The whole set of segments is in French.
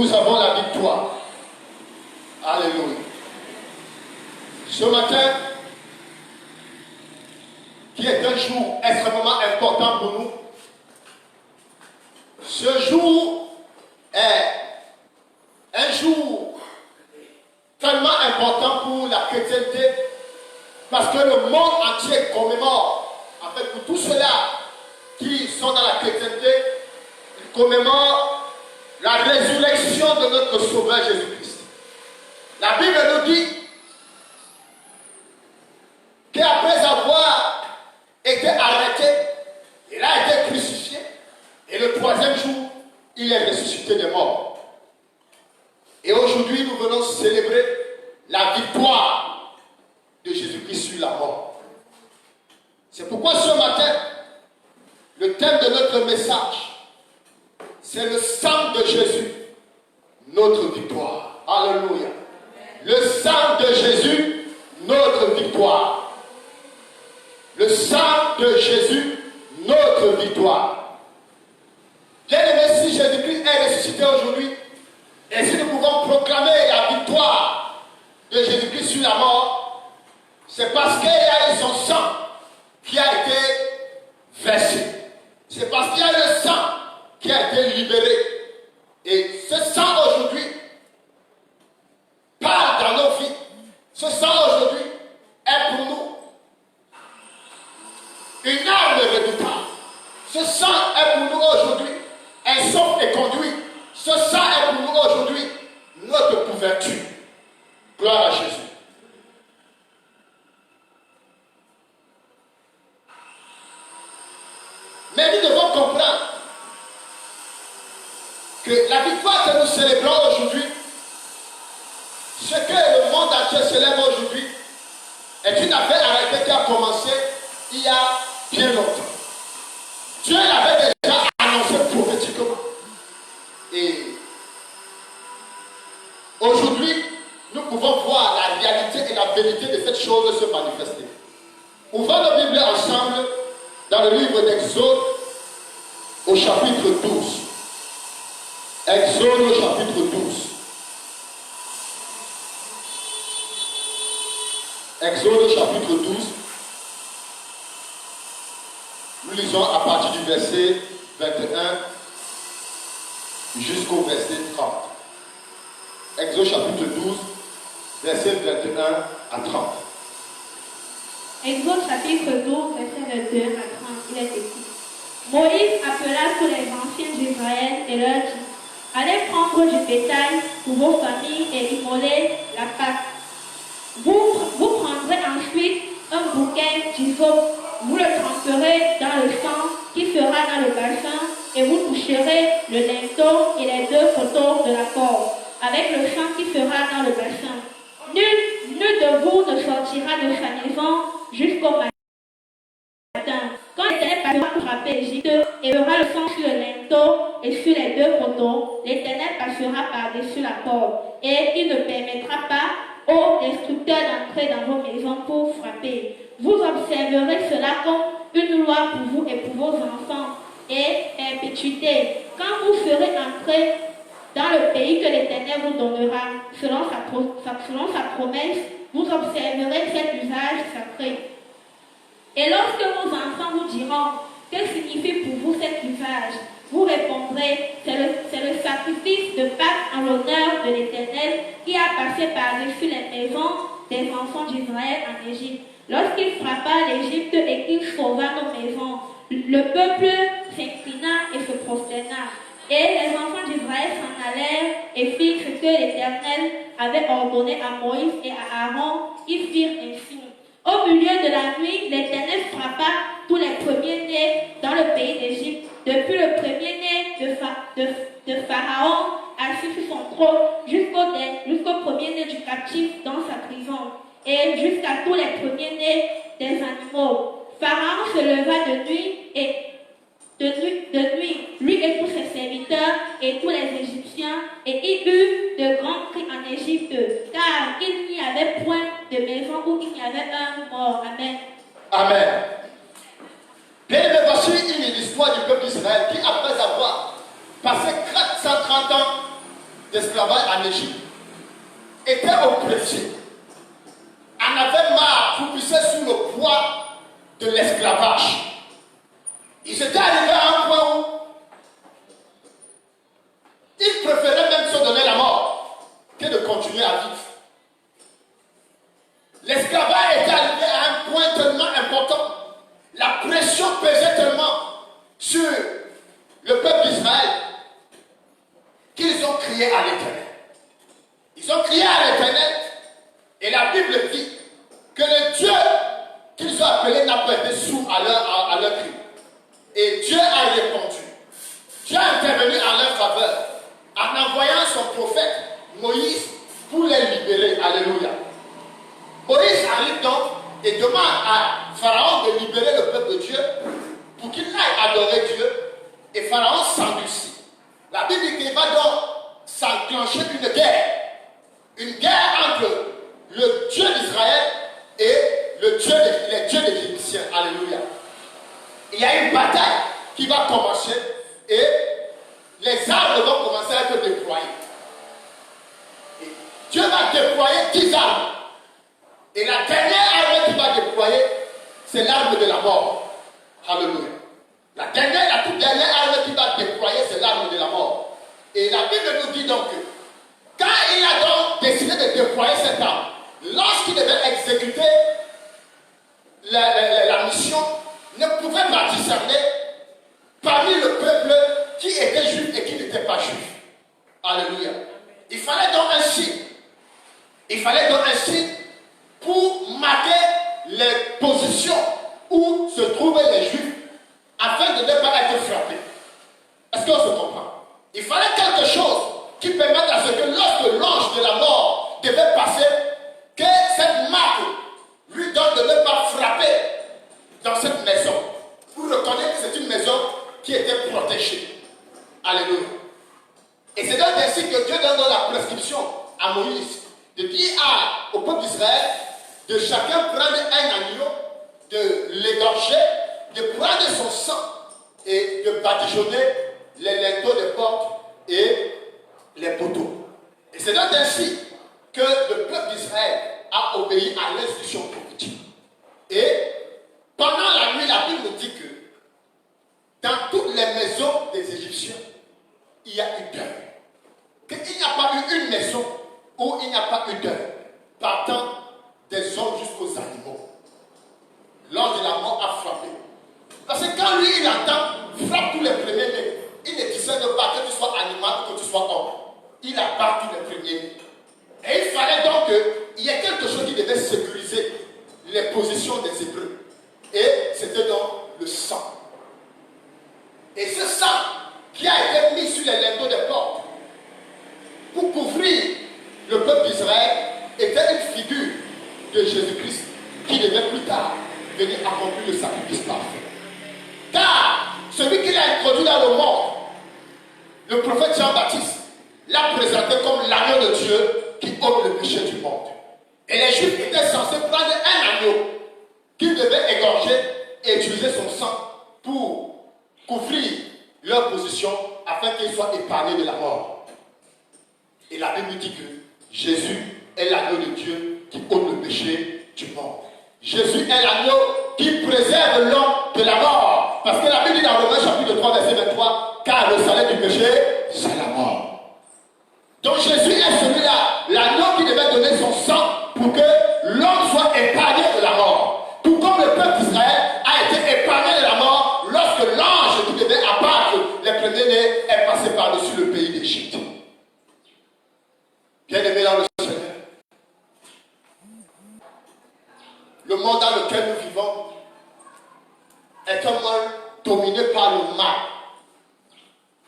nous avons la victoire. Alléluia. Ce matin, qui est un jour extrêmement important pour nous, ce jour est un jour tellement important pour la chrétienté, parce que le monde entier commémore, en fait, pour tous ceux-là qui sont dans la chrétienté, ils commémorent la résurrection de notre Sauveur Jésus-Christ. La Bible nous dit qu'après avoir été arrêté, il a été crucifié, et le troisième jour, il est ressuscité des morts. Et aujourd'hui, nous venons célébrer la victoire de Jésus-Christ sur la mort. C'est pourquoi ce matin, le thème de notre message, c'est le sang de Jésus, notre victoire. Alléluia. Le sang de Jésus, notre victoire. Le sang de Jésus, notre victoire. Bien-aimés, si Jésus-Christ est ressuscité aujourd'hui, et si nous pouvons proclamer la victoire de Jésus-Christ sur la mort, c'est parce qu'il y a eu son sang qui a été versé. C'est parce qu'il y a eu le sang qui a été libéré. Et ce sang aujourd'hui parle dans nos vies. Ce sang aujourd'hui est pour nous une arme redoutable. Ce sang est pour nous aujourd'hui un souffle et conduit. Ce sang est pour nous aujourd'hui notre couverture. Gloire à Jésus. Mais nous devons comprendre que la victoire que nous célébrons aujourd'hui, ce que le monde entier célèbre aujourd'hui, est une affaire arrêtée qui a commencé il y a bien longtemps. Dieu l'avait déjà annoncé prophétiquement. Et aujourd'hui, nous pouvons voir la réalité et la vérité de cette chose se manifester. Ouvrons nos Bibles ensemble dans le livre d'Exode au chapitre 12. Exode au chapitre 12. Exode au chapitre 12. Nous lisons à partir du verset 21 jusqu'au verset 30. Exode chapitre 12, verset 21 à 30. Exode chapitre 12, verset 21 à 30, il est écrit. Moïse appela tous les anciens d'Israël et leur dit, allez prendre du bétail pour vos familles et immoler la Pâque. Vous prendrez ensuite un bouquet d'hysope, vous le tremperez dans le sang qui sera dans le bassin et vous toucherez le linteau et les deux poteaux de la porte avec le sang qui sera dans le bassin. Nul de vous ne sortira de sa maison jusqu'au matin. Quand l'Éternel passera pour frapper l'Égypte et verra le sang sur le linteau et sur les deux poteaux, l'Éternel passera par-dessus la porte et il ne permettra pas aux destructeurs d'entrer dans vos maisons pour frapper. Vous observerez cela comme une loi pour vous et pour vos enfants et perpétuité. Quand vous serez entrés dans le pays que l'Éternel vous donnera, selon sa promesse, vous observerez cet usage sacré. Et lorsque vos enfants vous diront, que signifie pour vous cet usage? Vous répondrez, c'est le sacrifice de Pâques en l'honneur de l'Éternel qui a passé par-dessus les maisons des enfants d'Israël en Égypte. Lorsqu'il frappa l'Égypte et qu'il sauva nos maisons, le peuple s'inclina et se prosterna. Et les enfants d'Israël s'en allèrent et firent ce que l'Éternel avait ordonné à Moïse et à Aaron. Ils firent ainsi. Au milieu de la nuit, l'Éternel frappa tous les premiers-nés dans le pays d'Égypte, depuis le premier-né de Pharaon assis sur son trône jusqu'au premier-né du captif dans sa prison, et jusqu'à tous les premiers-nés des animaux. Pharaon se leva de nuit, lui et tous ses serviteurs et tous les Égyptiens, et il eut de grands cris en Égypte, car il n'y avait point de maison où il y avait un mort. Amen. Amen. Bien aimé, voici une histoire du peuple d'Israël qui, après avoir passé 430 ans d'esclavage en Égypte étaient oppressés, en avaient marre, croupissait sous le poids de l'esclavage. Ils étaient arrivés à un point où ils préféraient même se donner la mort que de continuer à vivre. L'esclavage était arrivé à un point tellement important. La pression pesait tellement sur le peuple d'Israël qu'ils ont crié à l'Éternel. Ils ont crié à l'Éternel et la Bible dit que le Dieu qu'ils ont appelé n'a pas été sourd à leur cri. Et Dieu a répondu. Dieu a intervenu en leur faveur en envoyant son prophète Moïse pour les libérer. Alléluia. Moïse arrive donc et demande à Pharaon de libérer le peuple de Dieu pour qu'il aille adorer Dieu. Et Pharaon s'endurcit. La Bible dit qu'il va donc s'enclencher une guerre entre le Dieu d'Israël et les dieux des Égyptiens. Alléluia. Il y a une bataille qui va commencer et les armes vont commencer à être déployées. Et Dieu va déployer 10 armes. Et la dernière arme qu'il va déployer, c'est l'arme de la mort. Alléluia. La toute dernière arme qu'il va déployer, c'est l'arme de la mort. Et la Bible nous dit donc que quand il a donc décidé de déployer cette arme, lorsqu'il devait exécuter la mission, ne pouvait pas discerner parmi le peuple qui était juif et qui n'était pas juif. Alléluia. Il fallait donc un signe. Il fallait donc un signe pour marquer les positions où se trouvaient les juifs afin de ne pas être frappés. Est-ce qu'on se comprend? Il fallait quelque chose qui permette à ce que lorsque l'ange de la mort devait passer, que cette marque lui donne de ne pas frapper dans cette maison. Pour reconnaître que c'est une maison qui était protégée. Alléluia. Et c'est donc ainsi que Dieu donne la prescription à Moïse de dire au peuple d'Israël de chacun prendre un agneau, de l'égorger, de prendre son sang et de badigeonner les linteaux des portes et les poteaux. Et c'est donc ainsi que le peuple d'Israël a obéi à l'instruction prophétique. Et pendant la nuit, la Bible nous dit que dans toutes les maisons des Égyptiens, il y a eu deuil. Qu'il n'y a pas eu une maison où il n'y a pas eu deuil, partant des hommes jusqu'aux animaux. L'ange de la mort a frappé. Parce que quand lui, il entend, frappe tous les premiers-nés. Il ne discerne pas que tu sois animal ou que tu sois homme. Il abat tous les premiers-nés. Et il fallait donc qu'il y ait quelque chose qui devait sécuriser les positions des Hébreux. Et c'était donc le sang. Et ce sang qui a été mis sur les linteaux des portes pour couvrir le peuple d'Israël était une figure de Jésus-Christ qui devait plus tard venir accomplir le sacrifice parfait. Car celui qui l'a introduit dans le monde, le prophète Jean-Baptiste, l'a présenté comme l'agneau de Dieu qui ôte le péché du monde. Et les Juifs étaient censés prendre un agneau qu'ils devaient égorger et utiliser son sang pour couvrir leur position afin qu'ils soient épargnés de la mort. Et la Bible dit que Jésus est l'agneau de Dieu qui ôte le péché du monde. Jésus est l'agneau qui préserve l'homme de la mort. Parce que la Bible dit dans Romains chapitre 3 verset 23, car le salaire du péché, c'est la mort. Donc Jésus est celui-là, l'agneau qui devait donner son sang pour que l'homme soit épargné de la mort. Tout comme le peuple d'Israël a été épargné de la mort lorsque l'ange qui devait abattre les premiers-nés est passé par-dessus le pays d'Égypte. Bien-aimés dans le Seigneur, le monde dans lequel nous vivons est un monde dominé par le mal.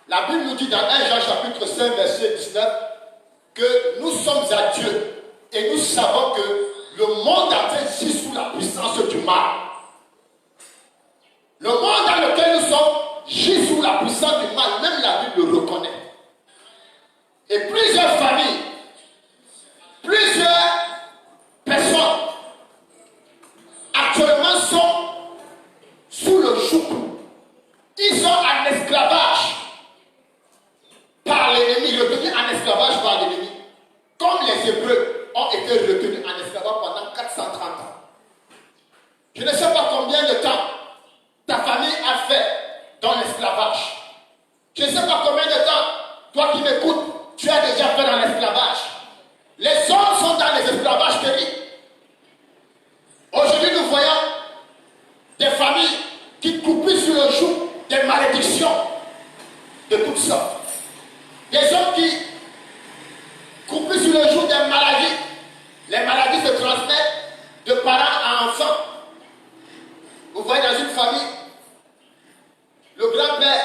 La Bible nous dit dans 1 Jean chapitre 5 verset 19 que nous sommes à Dieu et nous savons que le monde entier gît sous la puissance du mal. Le monde dans lequel nous sommes gît sous la puissance du mal, même la Bible le reconnaît. Et plusieurs familles, plusieurs personnes actuellement sont sous le joug. Ils sont en esclavage par l'ennemi, retenus en esclavage dans l'esclavage. Les hommes sont dans les esclavages terribles. Aujourd'hui, nous voyons des familles qui coupent sur le joug des malédictions de toutes sortes. Des hommes qui coupent sur le joug des maladies. Les maladies se transmettent de parents à enfants. Vous voyez dans une famille, le grand-père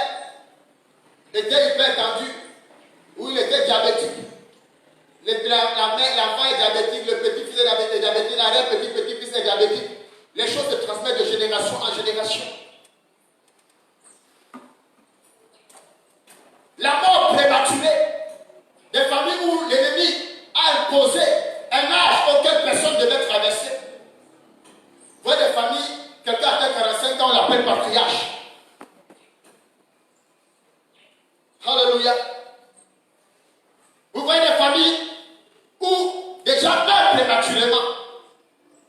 était hyper tendu, ou il était diabétique. L'enfant est diabétique, le petit-fils est diabétique, l'arrière-petit-fils est diabétique. Les choses se transmettent de génération en génération. La mort prématurée, des familles où l'ennemi a imposé un âge auquel personne ne devait traverser. Vous voyez des familles, quelqu'un a fait 45 ans, on l'appelle patriarche. Alléluia. Vous voyez des familles où des gens meurent prématurément.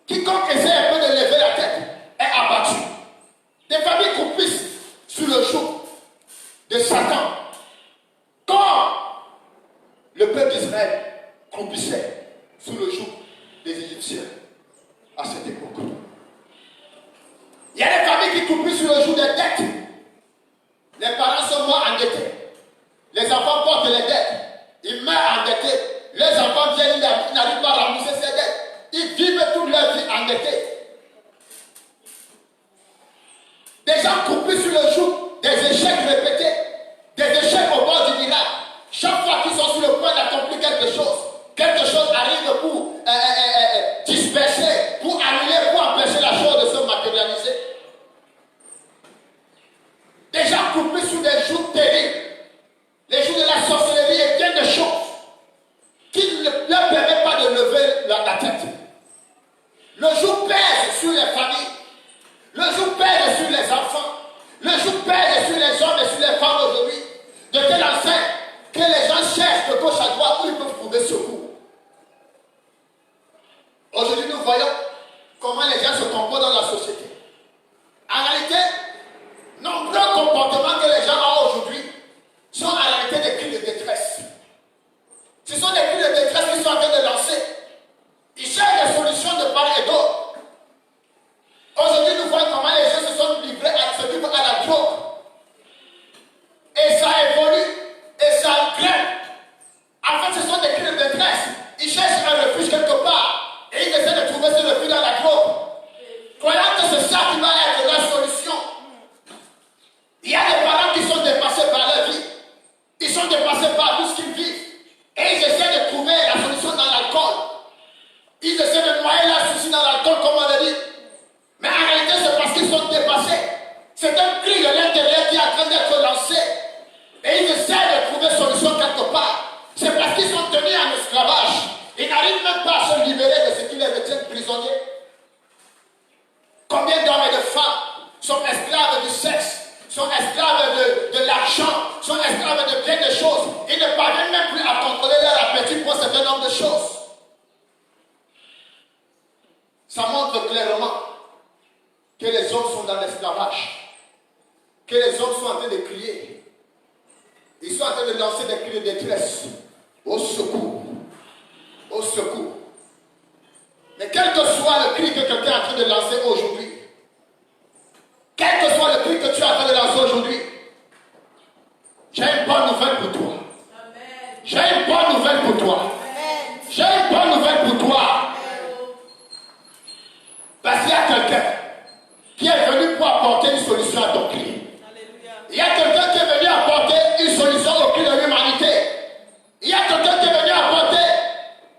Quiconque essaie un peu de lever la tête est abattu. Des familles croupissent sous le joug de Satan. Quand le peuple d'Israël croupissait sous le joug des Égyptiens à cette époque. Il y a des familles qui croupissent sous le joug des dettes. Les parents sont morts endettés. Les enfants portent les dettes. Ils meurent endettés. Les enfants viennent, ils n'arrivent pas à rembourser ces dettes. Ils vivent toute leur vie endettés. Des gens coupés sur le joug, des échecs répétés, des échecs au bord du miracle. Chaque fois qu'ils sont sur le point d'accomplir quelque chose arrive pour disperser, pour annuler, pour empêcher la chose de se matérialiser. Des gens coupés sur des jougs terribles, les jougs de la sorcellerie et bien de choses qui ne leur permettent pas de lever la tête. Le joug pèse sur les familles, le joug pèse sur les enfants, le joug pèse sur les hommes et sur les femmes aujourd'hui, de telle enseigne que les gens cherchent de gauche à droite où ils peuvent trouver secours. Aujourd'hui, nous voyons comment les gens se comportent dans la société. En réalité, nombreux comportements que les gens ont aujourd'hui sont en réalité des cris de détresse. Ce sont des cris de détresse qu'ils sont en train de lancer. Ils cherchent des solutions de part et d'autre. Aujourd'hui, nous voyons comment les gens se sont livrés à la drogue. Et ça évolue, et ça grimpe. En fait, ce sont des cris de détresse. Ils cherchent un refuge quelque part. Et ils essaient de trouver ce refuge dans la drogue. Croyant que c'est ça qui va être la solution. Il y a des parents qui sont dépassés par leur vie. Ils sont dépassés par tout ce qu'ils vivent. Et ils essaient de trouver la solution dans l'alcool. Ils essaient de noyer la souci dans l'alcool, comme on l'a dit. Mais en réalité, c'est parce qu'ils sont dépassés. C'est un cri de l'intérieur qui est en train d'être lancé. Et ils essaient de trouver solution quelque part. C'est parce qu'ils sont tenus en esclavage. Ils n'arrivent même pas à se libérer de ce qui les retient prisonniers. Combien d'hommes et de femmes sont esclaves du sexe, sont esclaves de l'argent, sont esclaves de bien de choses. Ils ne parviennent même plus à contrôler leur appétit pour un certain nombre de choses. Ça montre clairement que les hommes sont dans l'esclavage, que les hommes sont en train de crier. Ils sont en train de lancer des cris de détresse. Au secours. Au secours. Mais quel que soit le cri que quelqu'un est en train de lancer aujourd'hui, quel que soit le cri que tu es en train de lancer aujourd'hui, j'ai une bonne nouvelle pour toi. J'ai une bonne nouvelle pour toi. J'ai une bonne nouvelle pour toi. Parce qu'il y a quelqu'un qui est venu pour apporter une solution à ton cri. Il y a quelqu'un qui est venu apporter une solution au cri de l'humanité. Il y a quelqu'un qui est venu apporter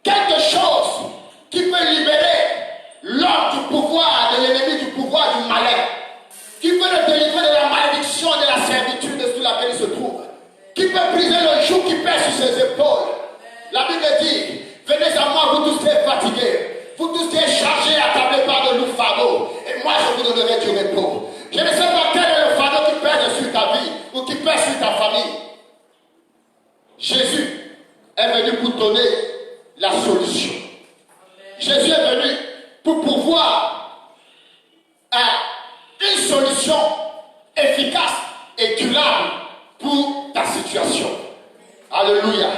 quelque chose qui peut libérer l'homme du pouvoir de l'ennemi, du pouvoir du malin. Qui peut le délivrer de la malédiction et de la servitude sous laquelle il se trouve. Qui peut briser le joug qui pèse sur ses épaules. La Bible dit, venez à moi, vous tous qui êtes fatigués, vous tous qui êtes chargés, attablés par de lourds fardeaux, et moi je vous donnerai du repos. Je ne sais pas quel est le fardeau qui pèse sur ta vie ou qui pèse sur ta famille. Jésus est venu pour donner la solution. Jésus est venu pour pouvoir une solution efficace et durable pour ta situation. Alléluia.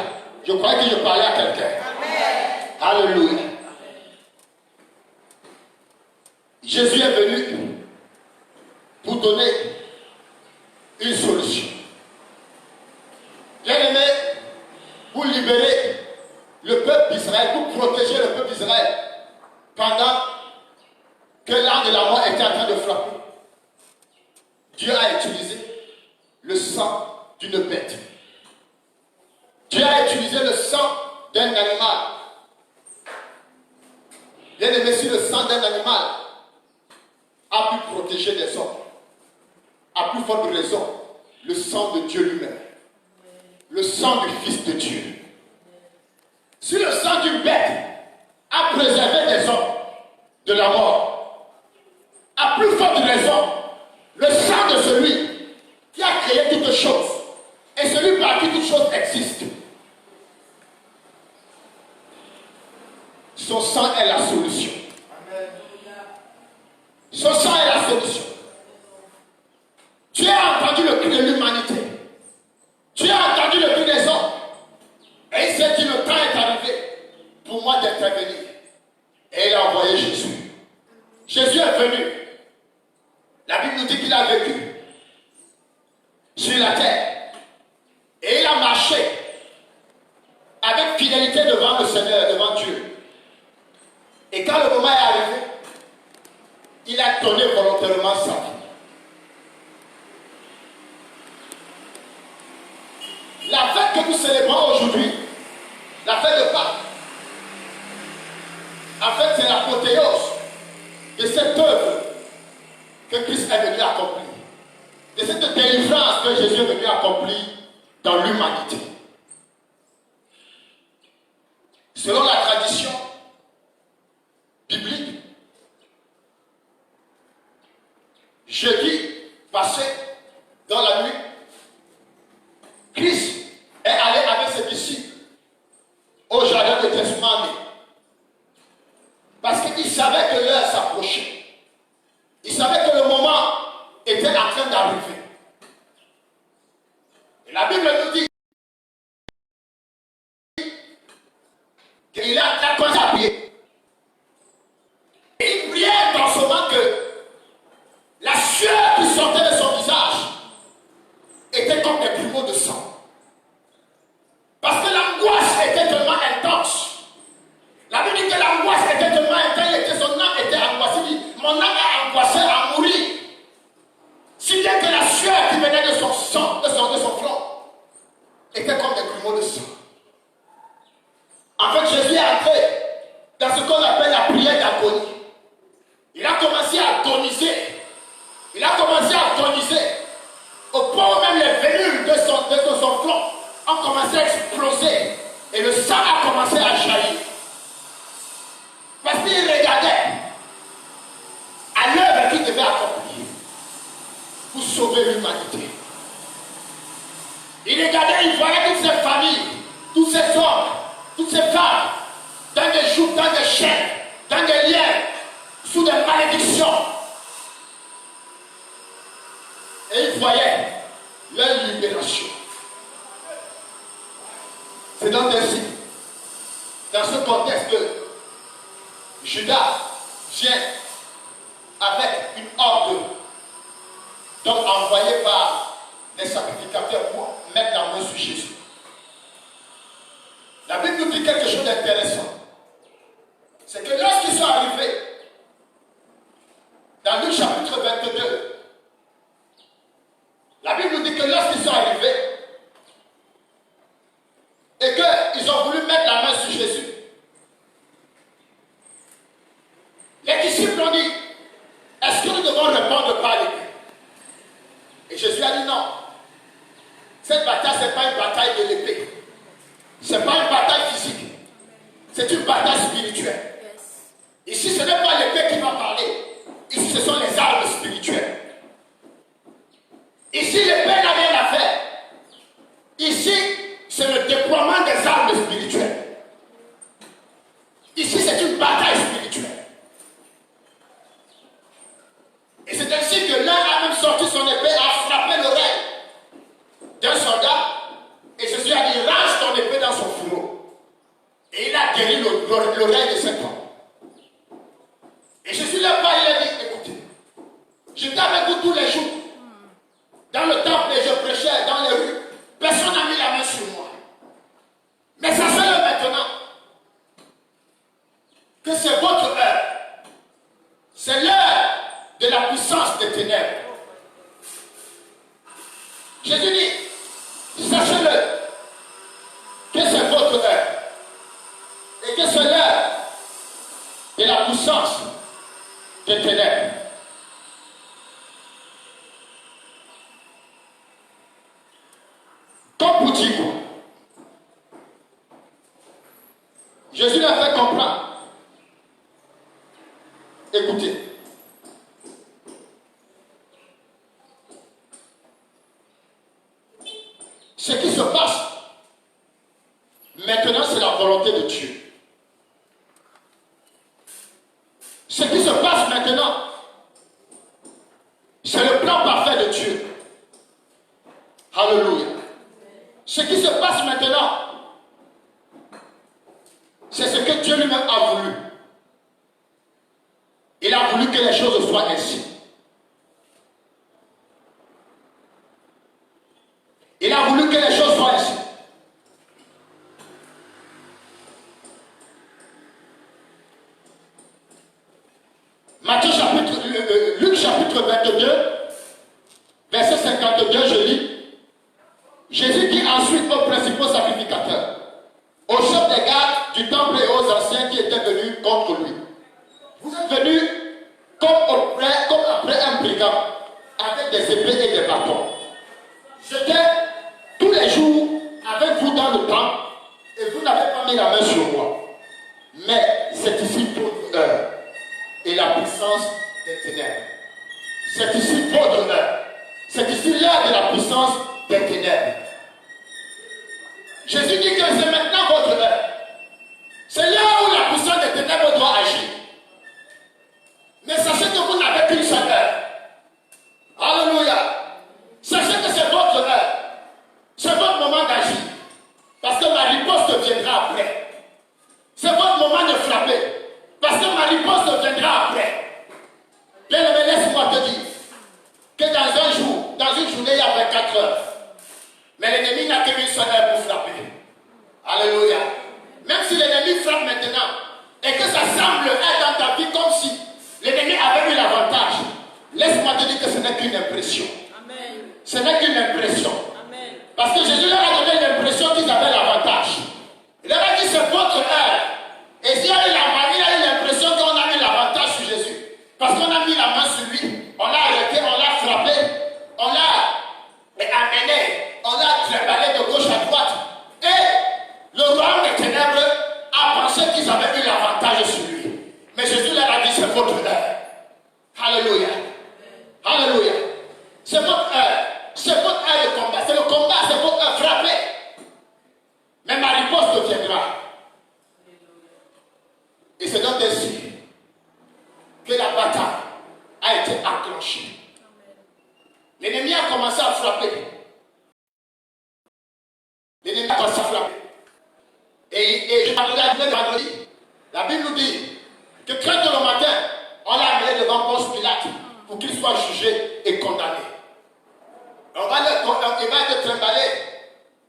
Je croyais que je parlais à quelqu'un. Alléluia. Jésus est venu pour donner une solution. Bien-aimé, pour libérer le peuple d'Israël, pour protéger le peuple d'Israël, pendant que l'ange de la mort était en train de frapper, Dieu a utilisé le sang d'une bête. Dieu a utilisé le sang d'un animal. Bien-aimé, si le sang d'un animal a pu protéger des hommes, à plus forte raison, le sang de Dieu lui-même, le sang du Fils de Dieu. Si le sang d'une bête a préservé des hommes de la mort, à plus forte raison, le sang de celui qui a créé toutes choses et celui par qui toutes choses existent, son sang est la solution. Son sang est la solution. Tu as entendu le cri de l'humanité. Tu as entendu le cri des hommes. Et il s'est dit, le temps est arrivé pour moi d'intervenir. Et il a envoyé Jésus. Jésus est venu. La Bible nous dit qu'il a vécu sur la terre. Et il a marché avec fidélité devant le Seigneur, devant Dieu. Et quand le moment est arrivé, il a donné volontairement sa vie. La fête que nous célébrons aujourd'hui, la fête de Pâques, en fait c'est l'apothéose de cette œuvre que Christ est venu accomplir, de cette délivrance que Jésus est venu accomplir dans l'humanité. Selon la tradition biblique, jeudi passé, dans la nuit, Christ est allé avec ses disciples au jardin de Gethsémani parce qu'il savait que l'heure s'approchait. Il savait que le moment était en train d'arriver. Et la Bible nous dit qu'il a commencé à prier. Et il priait dans ce moment que la sueur qui sortait de son visage était comme des grumeaux de sang. Parce que l'angoisse était tellement intense. La Bible dit que l'angoisse était tellement intense, son âme était angoissée. Il dit, mon âme est angoissée à mourir. Si bien que la sueur qui venait de son sang, de son front, était comme des grumeaux de sang. En fait, Jésus est entré dans ce qu'on appelle la prière d'agonie. Il a commencé à agoniser. Il a commencé à agoniser. Au point où même les vénules de son front ont commencé à exploser. Et le sang a commencé à jaillir. Parce qu'il regardait à l'œuvre qu'il devait accomplir pour sauver l'humanité. Il regardait, il voyait toutes ces familles, tous ces hommes, toutes ces femmes, dans des jougs, dans des chaînes, dans des liens, sous des malédictions. Et il voyait leur libération. C'est donc ainsi, dans ce contexte que Judas vient avec une horde d'hommes envoyés par des sacrificateurs pour mettre la main sur Jésus. La Bible nous dit quelque chose d'intéressant. C'est que lorsqu'ils sont arrivés, dans Luc chapitre 22, la Bible nous dit que lorsqu'ils sont arrivés et qu'ils ont voulu mettre la main sur Jésus, les disciples ont dit, est-ce que nous devons répondre par l'épée? Et Jésus a dit non. Cette bataille, ce n'est pas une bataille de l'épée. Ce n'est pas une bataille physique. C'est une bataille spirituelle. Ici, ce n'est pas l'épée qui va parler. Ici, ce sont les armes spirituelles. Ici, l'épée n'a rien à faire. Ici, c'est le déploiement des armes spirituelles. Ici, c'est une bataille spirituelle. Et c'est ainsi que l'un a même sorti son épée, a frappé l'oreille d'un soldat. Et Jésus a dit, range ton épée dans son fourreau. guéri l'oreille de cet homme. Et je suis là, il a dit, écoutez, j'étais avec vous tous les jours, dans le temple et je prêchais dans les rues. Personne n'a mis la main sur moi. Mais ça c'est maintenant que c'est votre heure. C'est l'heure de la puissance des ténèbres. Jésus dit, sachez-le, que c'est votre heure. Et que c'est l'heure de la puissance des ténèbres. Comme pour dire quoi? Jésus l'a fait comprendre. Écoutez. Ce qui se passe maintenant, c'est la volonté de Dieu. Ce qui se passe maintenant, c'est le plan parfait de Dieu. Alléluia. Ce qui se passe maintenant, c'est ce que Dieu lui-même a voulu. Il a voulu que les choses soient ainsi. Il a voulu que les choses soient ainsi. Luc chapitre 22, verset 52, je lis. Jésus dit ensuite aux principaux sacrificateurs, aux chefs des gardes du temple et aux anciens qui étaient venus contre lui. Vous êtes venus comme après un brigand, avec des épées et des bâtons. J'étais tous les jours avec vous dans le temple et vous n'avez pas mis la main sur moi. Mais c'est ici votre heure et la puissance des ténèbres. C'est ici votre heure. C'est ici l'heure de la puissance des ténèbres. Jésus dit que c'est maintenant votre heure. C'est là où la puissance des ténèbres doit agir. Mais sachez que vous n'avez qu'une seule heure. Alléluia. Sachez que c'est votre heure. C'est votre moment d'agir. Parce que ma riposte viendra après. C'est votre moment de frapper. Parce que ma riposte viendra après. Bien-aimé, laisse-moi te dire que dans un jour, dans une journée, il y a 24 heures. Mais l'ennemi n'a qu'une seule heure pour frapper. Alléluia. Même si l'ennemi frappe maintenant, et que ça semble être dans ta vie comme si l'ennemi avait eu l'avantage, laisse-moi te dire que ce n'est qu'une impression. Amen. Ce n'est qu'une impression. Amen. Parce que Jésus leur a donné l'impression qu'ils avaient l'avantage. Il leur a dit c'est votre heure. Et s'il y a eu l'impression qu'on a eu l'avantage sur Jésus. Parce qu'on a mis la main sur lui, on l'a arrêté, on l'a frappé, on l'a amené, on l'a trimballé de gauche à droite. Et le royaume des ténèbres a pensé qu'ils avaient eu l'avantage sur lui. Mais Jésus leur a dit c'est votre heure. Alléluia. Alléluia. C'est votre heure. C'est votre heure de combat. C'est le combat, c'est votre heure. Frappez. Mais ma riposte viendra. Et c'est donc ainsi que la bataille a été enclenchée. L'ennemi a commencé à frapper. L'ennemi a commencé à frapper. Et je m'attendais à vendredi. La Bible nous dit que très tôt le matin, on l'a amené devant Ponce Pilate pour qu'il soit jugé et condamné. Il va être trimballé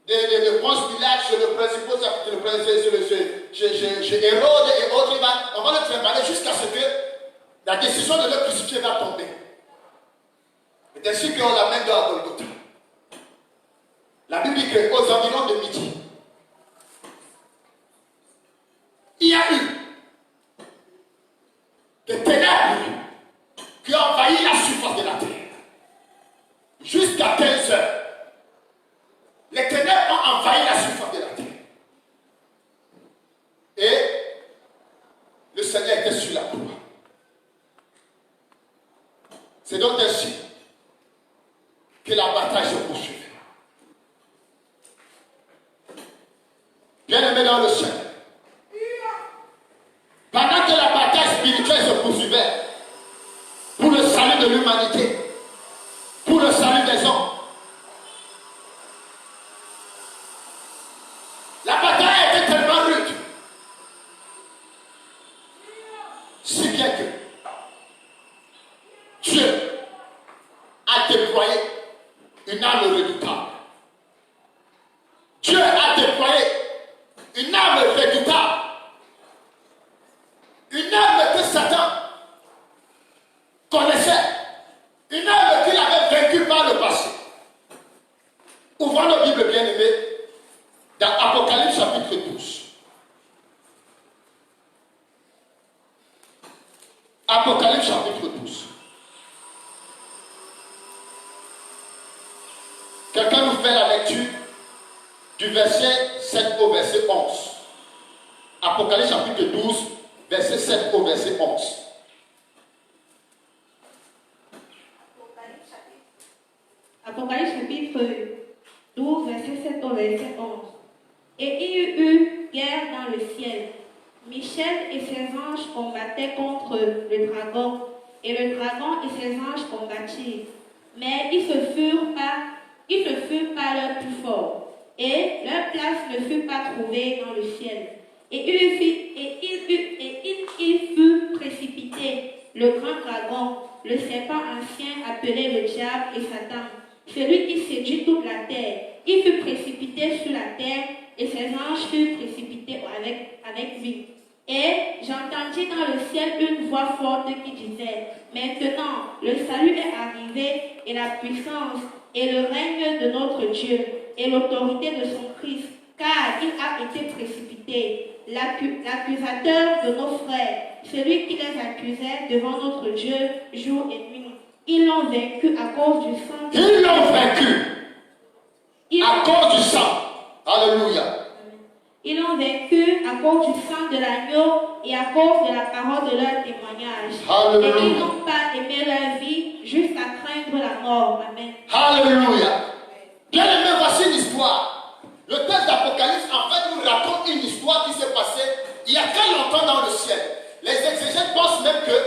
de Ponce Pilate chez le principal, chez Hérode et autres. On va le trimballer jusqu'à ce que la décision de le crucifier va tomber. C'est ainsi qu'on l'amène dans Golgotha. La Bible dit qu'aux environs de midi, il y a eu des ténèbres qui ont envahi la surface de la terre. Jusqu'à 15 heures. Les ténèbres ont envahi la surface de la terre. Et le Seigneur était sur la croix. C'est donc ainsi que la bataille se poursuivait. Bien-aimé dans le Seigneur, pendant que la bataille spirituelle se poursuivait pour le salut de l'humanité, pour le salut des hommes, la bataille était tellement rude Apocalypse chapitre 12. Quelqu'un nous fait la lecture du verset 7 au verset 11. Apocalypse chapitre 12, verset 7 au verset 11. Apocalypse chapitre 12, verset 7 au verset 11. Et il y eut guerre dans le ciel. Michel et ses anges combattaient contre le dragon, et le dragon et ses anges combattirent. Mais ils ne furent pas leurs plus forts, et leur place ne fut pas trouvée dans le ciel. Et il fut précipité, le grand dragon, le serpent ancien appelé le diable et Satan, celui qui séduit toute la terre. Il fut précipité sur la terre, et ses anges furent précipités avec lui. Et j'entendis dans le ciel une voix forte qui disait: Maintenant, le salut est arrivé, et la puissance, et le règne de notre Dieu, et l'autorité de son Christ, car il a été précipité, l'accusateur de nos frères, celui qui les accusait devant notre Dieu jour et nuit. Ils l'ont vaincu à cause du sang. Ils l'ont vaincu à cause du sang. Alléluia. Ils l'ont vaincu à cause du sang de l'agneau et à cause de la parole de leur témoignage. Alléluia. Et ils n'ont pas aimé leur vie jusqu'à craindre la mort. Amen. Alléluia. Bien aimé, voici une histoire. Le texte d'Apocalypse, en fait, nous raconte une histoire qui s'est passée il y a très longtemps dans le ciel. Les exégètes pensent même que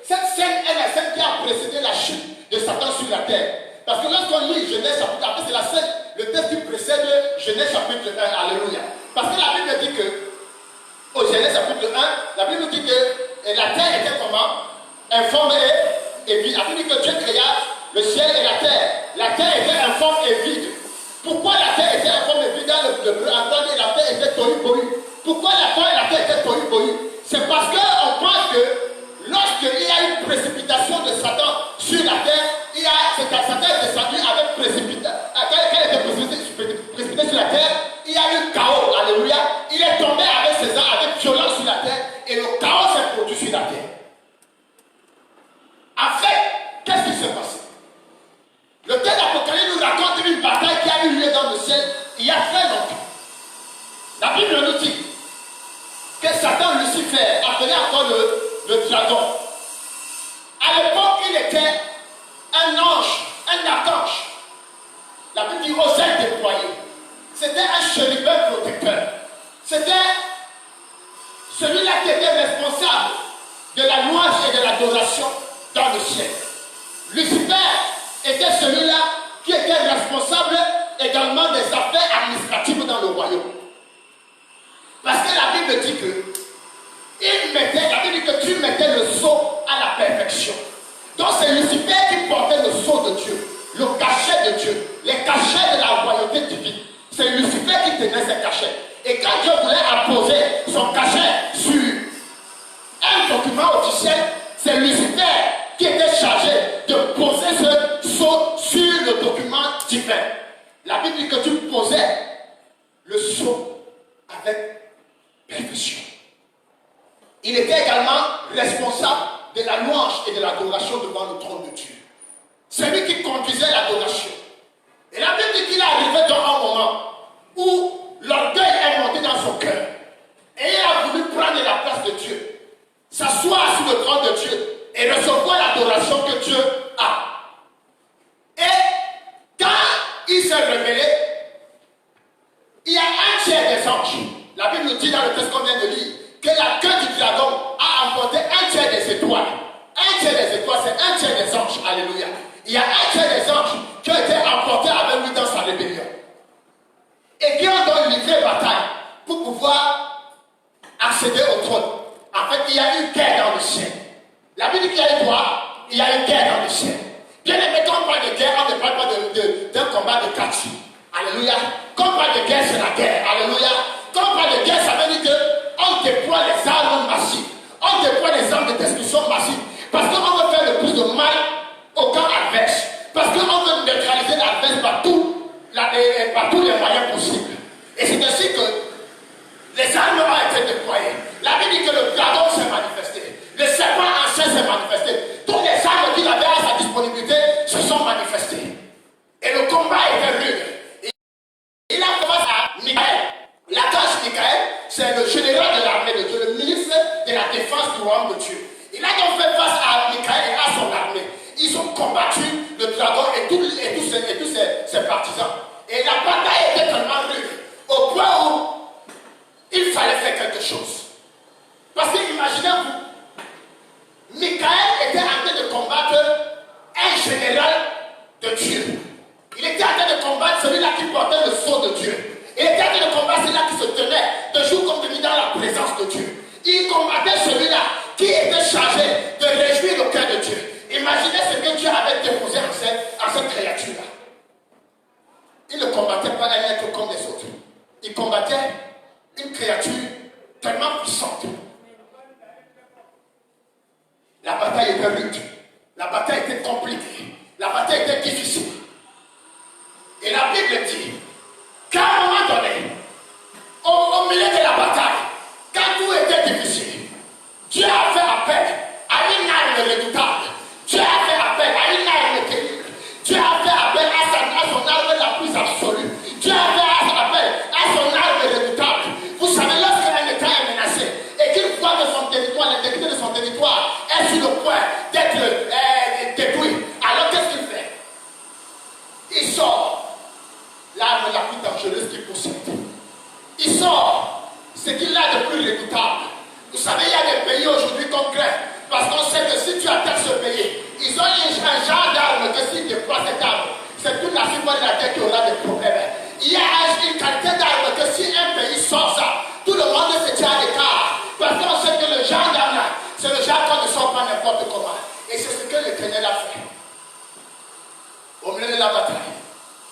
cette scène est la scène qui a précédé la chute de Satan sur la terre. Parce que lorsqu'on lit Genèse chapitre 1, c'est la scène, le texte qui précède Genèse chapitre 1. Alléluia. Parce que la Bible dit que, au Genèse chapitre 1, la Bible dit que la terre était comment? Informe et vide. La Bible dit que Dieu créa le ciel et la terre. La terre était informe et vide. Pourquoi la terre était informe et vide? Dans le endroit où la terre était tohu-bohu. Pourquoi la terre était tohu-bohu? C'est parce qu'on pense que lorsqu'il y a une précipitation de Satan sur la terre, Satan est descendu avec précipitation. Quand il était précipité sur la terre, il y a eu chaos. Alléluia. Il est tombé avec ses armes, avec violence sur la terre, et le chaos s'est produit sur la terre. En fait, qu'est-ce qui s'est passé? Le texte d'Apocalypse nous raconte une bataille qui a eu lieu dans le ciel il y a très longtemps. La Bible nous dit que Satan, Lucifer, appelé encore le dragon. À l'époque, il était un ange, un archange. La Bible dit aux ailes déployées. C'était un chérubin protecteur. C'était celui-là qui était responsable de la louange et de l'adoration dans le ciel. Lucifer était celui-là qui était responsable également des affaires administratives dans le royaume. Parce que la Bible dit que la Bible dit que Dieu mettait le sceau à la perfection. Donc c'est Lucifer qui portait le sceau de Dieu, le cachet de Dieu, les cachets de la royauté divine. C'est Lucifer qui tenait ces cachets. Et quand Dieu voulait apposer son cachet sur un document officiel, c'est Lucifer qui était chargé de poser ce sceau sur le document divin. La Bible dit que tu posais le sceau avec perfection. Il était également responsable de la louange et de l'adoration devant le trône de Dieu. C'est lui qui conduisait l'adoration. Et la Bible dit qu'il est arrivé dans un moment où l'orgueil est monté dans son cœur. Et il a voulu prendre la place de Dieu, s'asseoir sur le trône de Dieu et recevoir l'adoration que Dieu a. Et quand il s'est révélé, il y a un tiers des anges. La Bible nous dit dans le texte qu'on vient de lire que la queue du dragon a emporté un tiers des étoiles. Un tiers des étoiles, c'est un tiers des anges. Alléluia. Il y a un tiers des anges qui ont été emportés avec lui dans sa rébellion. Et qui ont donc livré bataille pour pouvoir accéder au trône. En fait, il y a eu guerre dans le ciel. La Bible dit qu'il y a eu quoi? Il y a eu guerre dans le ciel. Bien aimé, quand on parle de guerre, on ne parle pas d'un combat de quartier. Alléluia. Quand on parle de guerre, c'est la guerre. Alléluia. Quand on parle de guerre, ça veut dire qu'on déploie les armes massives. On déploie les armes de destruction massive. Parce qu'on veut faire le plus de mal au camp adverse. Parce qu'on veut neutraliser l'adverse par tous les moyens possibles. Et c'est ainsi que les armes ont été déployées. La Bible dit que le dragon s'est manifesté. Le serpent ancien s'est manifesté. général de l'armée de Dieu, le ministre de la défense du royaume de Dieu. Il a donc fait face à Michael et à son armée. Ils ont combattu le dragon et tous ses partisans. Et la bataille était tellement rude, au point où il fallait faire quelque chose. Parce que imaginez-vous, Michael était en train de combattre un général de Dieu. Il était en train de combattre celui-là qui portait le sceau de Dieu. Il était en train de combattre celui-là qui se tenait de jour comme de nuit dans la présence de Dieu. Il combattait celui-là qui était chargé de réjouir le cœur de Dieu. Imaginez ce que Dieu avait déposé en cette créature-là. Il ne combattait pas un être comme les autres. Il combattait une créature tellement puissante. La bataille était rude. La bataille était compliquée. La bataille était difficile. Et la Bible dit qu'à un moment donné, au milieu de la bataille, quand tout était difficile, Dieu a fait appel à une arme redoutable. Dieu a fait appel à une arme terrible. Dieu a fait appel à son arme la plus absolue. Dieu a fait appel à son arme redoutable. Vous savez, lorsqu'un État est menacé et qu'il voit que son territoire, l'intégrité de son territoire est sur le point d'être détruit, alors qu'est-ce qu'il fait? Il sort l'arme la plus dangereuse qu'il possède. Il sort ce qu'il a de plus redoutable. Vous savez, il y a des pays aujourd'hui qu'on craint parce qu'on sait que si tu attaques ce pays, ils ont un genre d'arme que s'ils déploient cette arme, c'est toute la surface de la terre qui aura des problèmes. Il y a une qualité d'arme que si un pays sort ça, tout le monde se tient à l'écart. Parce qu'on sait que le genre d'arme, c'est le genre qu'on ne sort pas n'importe comment. Et c'est ce que l'Éternel a fait. Au milieu de la bataille,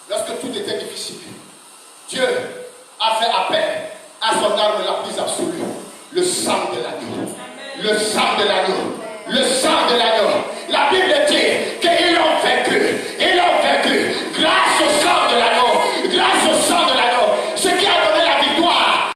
lorsque tout était difficile, Dieu a fait appel à son arme la plus absolue, le sang de l'agneau. Le sang de l'agneau. Le sang de l'agneau. La Bible dit qu'ils l'ont vaincu. Ils l'ont vaincu grâce au sang de l'agneau. Grâce au sang de l'agneau. Ce qui a donné la victoire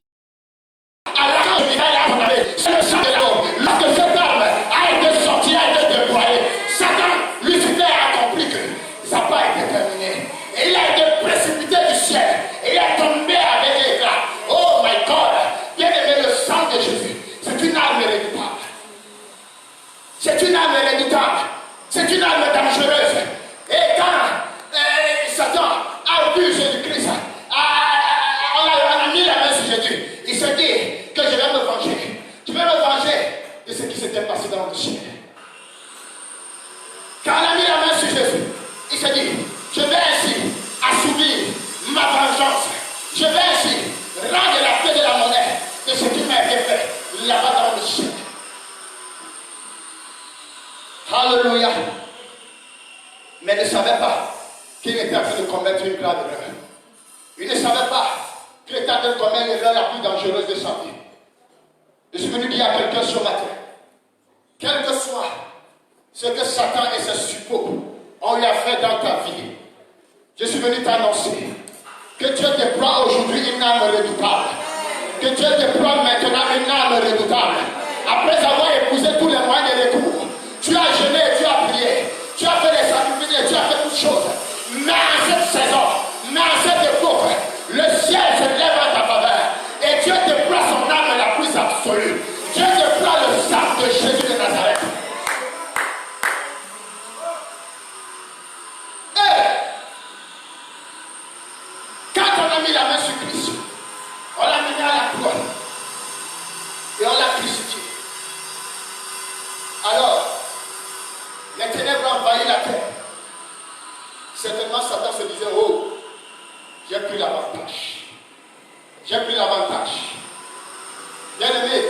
à l'arme de Michael, c'est le sang de l'agneau. Lorsque cette arme a été sortie, a été déployée, Satan, Lucifer a compris que ça n'a pas été terminé. Et il a été précipité du ciel. Et il est tombé avec éclat. Oh my God. Bien aimé, le sang de Jésus, c'est une arme redoutable. C'est une arme redoutable. C'est une arme dangereuse. Et quand Satan a vu Jésus-Christ, on a mis la main sur Jésus. Il se dit que je vais me venger. Je vais me venger de ce qui s'était passé dans le ciel. Quand on a mis la main sur Jésus, il se dit, je vais ainsi assouvir ma vengeance. Je vais ainsi rendre la paix de la monnaie de ce qui m'a été fait là-bas dans le ciel. Alléluia. Mais ne savait pas qu'il était en train de commettre une grave erreur. Il ne savait pas qu'il était en train de commettre l'erreur la plus dangereuse de sa vie. Je suis venu dire à quelqu'un ce matin, quel que soit ce que Satan et ses suppôts ont eu à faire dans ta vie, je suis venu t'annoncer que Dieu déploie aujourd'hui une arme redoutable. Que Dieu déploie maintenant une arme redoutable. Après avoir épousé tous les moyens de recours, tu as jeûné, tu as prié, tu as fait des sacrifices, tu as fait toutes choses. Mais en cette saison, mais en cette époque, le ciel se lève en ta faveur. Et Dieu déploie son arme la plus absolue. Dieu déploie le sang de Jésus de Nazareth. Et quand on a mis la main sur Christ, on l'a mis à la croix et on l'a crucifié. Alors, les ténèbres ont envahi la terre. Certainement, Satan se disait, oh, j'ai pris l'avantage. J'ai pris l'avantage. Bien aimé,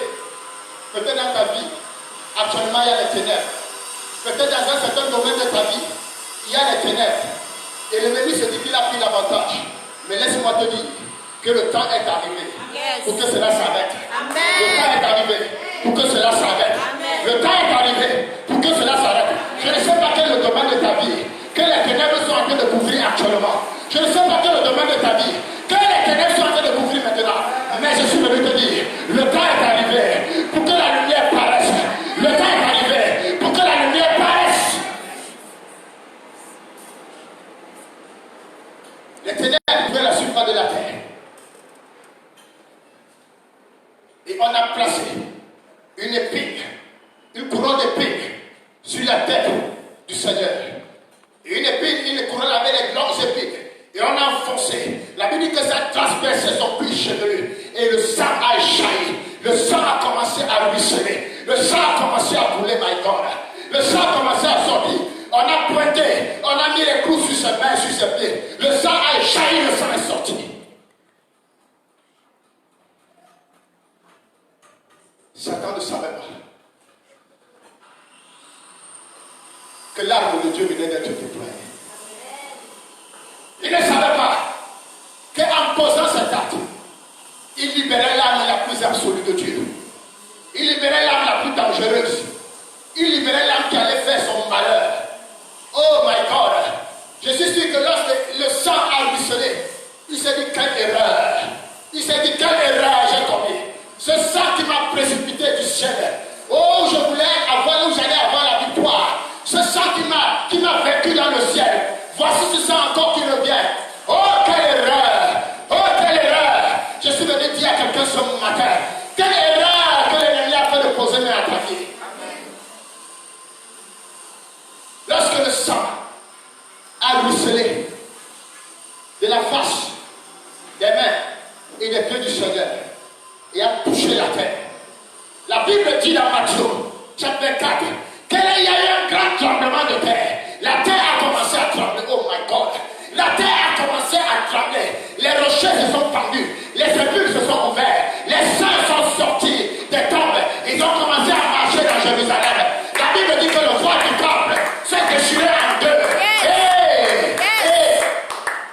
peut-être dans ta vie, actuellement, il y a les ténèbres. Peut-être dans un certain domaine de ta vie, il y a les ténèbres. Et l'ennemi se dit qu'il a pris l'avantage. Mais laisse-moi te dire que le temps est arrivé pour que cela s'arrête. Le temps est arrivé pour que cela s'arrête. Le temps est arrivé pour que cela s'arrête. Je ne sais pas quel est le domaine de ta vie que les ténèbres sont en train de couvrir actuellement. Je ne sais pas quel est le domaine de ta vie que les ténèbres sont en train de couvrir maintenant. Mais je suis venu te dire, le temps est arrivé pour que la lumière paraisse. Le temps est arrivé pour que la lumière paraisse. Les ténèbres couvraient la surface de la terre. Et on a placé une épine, une couronne d'épine sur la tête du Seigneur. Une épine, une couronne avec les longues épines. Et on a enfoncé. La Bible dit que ça a transpercé son cuir chevelu. Et le sang a échaillé. Le sang a commencé à ruisseler. Le sang a commencé à couler, my God. Le sang a commencé à sortir. On a pointé. On a mis les clous sur ses mains, sur ses pieds. Le sang a échaillé, le sang est sorti. Satan ne savait pas que l'arme de Dieu venait d'être déployée. Il ne savait pas qu'en posant cet acte, il libérait l'arme la plus absolue de Dieu. Il libérait l'arme la plus dangereuse. Il libérait l'arme qui allait faire son malheur. Oh my God! Je suis sûr que lorsque le sang a ruisselé, il s'est dit quelle erreur. Il s'est dit quelle erreur j'ai commis. Ce sang qui m'a précipité du ciel. Oh, je voulais avoir où j'allais avoir la victoire. Ce sang qui m'a vaincu dans le ciel. Voici ce sang encore qui revient. Oh, quelle erreur! Oh, quelle erreur! Je suis venu dire à quelqu'un ce matin. Quelle erreur que l'ennemi a fait de poser main à ta vie. Lorsque le sang a ruisselé de la face, des mains et des pieds du Seigneur et a touché la terre. La Bible dit dans Matthieu, chapitre 4, qu'il y a eu un grand tremblement de terre. La terre a commencé à trembler. Oh my God! La terre a commencé à trembler. Les rochers se sont tendus. Les sépulcres se sont ouverts. Les saints sont sortis des tombes. Ils ont commencé à marcher dans Jérusalem. La Bible dit que le roi du temple s'est déchiré en deux.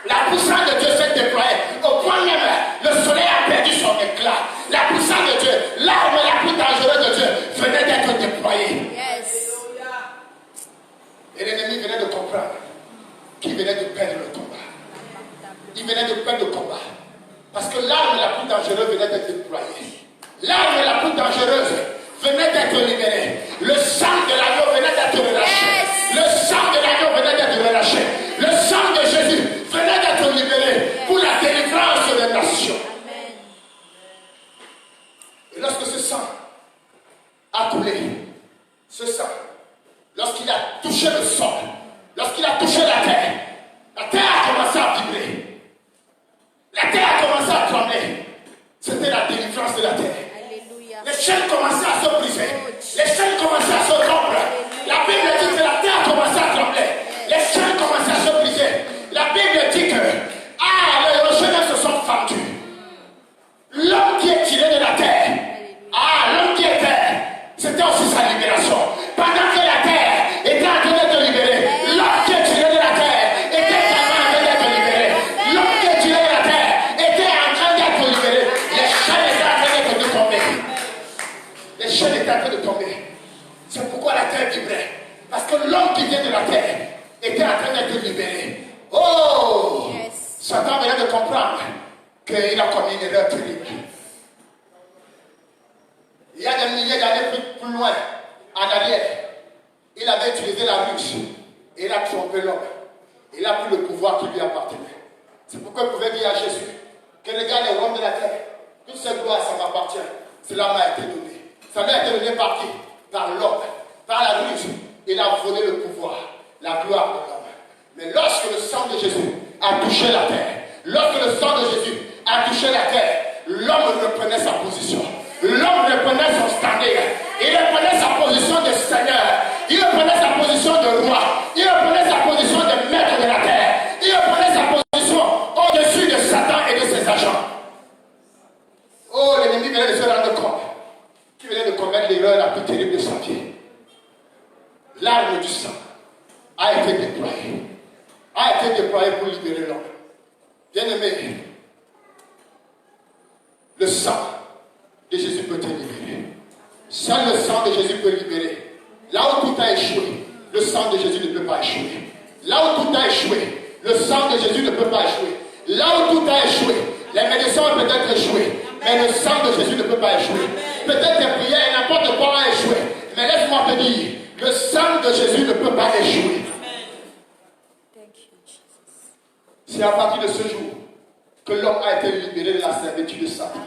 La puissance de Dieu s'est déployée. Au point même, le soleil a perdu son éclat. La puissance de Dieu, l'arme la plus dangereuse de Dieu, venait d'être déployée. Et l'ennemi venait de comprendre qu'il venait de perdre le combat. Il venait de perdre le combat. Parce que l'arme la plus dangereuse venait d'être déployée. L'arme la plus dangereuse venait d'être libérée. Le sang de l'agneau venait d'être relâché. Le sang de l'agneau venait d'être relâché. Le sang de Jésus venait d'être libéré pour la délivrance des nations. Et lorsque ce sang a coulé, ce sang, lorsqu'il a touché le sol, lorsqu'il a touché la terre a commencé à vibrer. La terre a commencé à trembler. C'était la délivrance de la terre. Alléluia. Les chaînes commençaient à se briser. Les chaînes commençaient à se rompre. La Bible dit que la terre a commencé à trembler. Les chaînes commençaient à se briser. La Bible dit que les rochers se sont fendus. L'homme qui est tiré de la terre, l'homme qui est terre, c'était aussi sa libération. Pendant que la terre était en train d'être libérée, l'homme qui est tiré de la terre était également en train d'être libéré. L'homme qui est tiré de la terre était en train d'être libéré. Les chaînes étaient en train d'être tombées. Les chaînes étaient en train de tomber. C'est pourquoi la terre vibrait. Parce que l'homme qui vient de la terre était en train d'être libéré. Oh! Satan venait de comprendre qu'il a commis une erreur terrible. Il y a des milliers d'années plus loin, en arrière, il avait utilisé la ruse et il a trompé l'homme. Il a pris le pouvoir qui lui appartenait. C'est pourquoi il pouvait dire à Jésus que regarde les rois de la terre, toute cette gloire, ça m'appartient. Cela m'a été donné. Ça lui a été donné par qui? Par l'homme. Par la ruse, il a volé le pouvoir, la gloire de l'homme. Mais lorsque le sang de Jésus a touché la terre, lorsque le sang de Jésus a touché la terre, l'homme reprenait sa position. L'homme reprenait son standing. Il reprenait sa position de Seigneur. Il reprenait sa position de roi. Il reprenait sa position de maître de la terre. Il reprenait sa position au-dessus de Satan et de ses agents. Oh, l'ennemi venait de se rendre compte qu'il venait de commettre l'erreur la plus terrible de sa vie. L'arme du sang a été déployée. A été déployée pour libérer l'homme. Bien-aimé, le sang de Jésus peut te libérer. Seul le sang de Jésus peut libérer. Là où tout a échoué, le sang de Jésus ne peut pas échouer. Là où tout a échoué, le sang de Jésus ne peut pas échouer. Là où tout a échoué, les médecins ont peut-être échoué, mais le sang de Jésus ne peut pas échouer. Peut-être des prières, n'importe quoi a échoué, mais laisse-moi te dire, le sang de Jésus ne peut pas échouer. C'est à partir de ce jour que l'homme a été libéré de la servitude de Satan.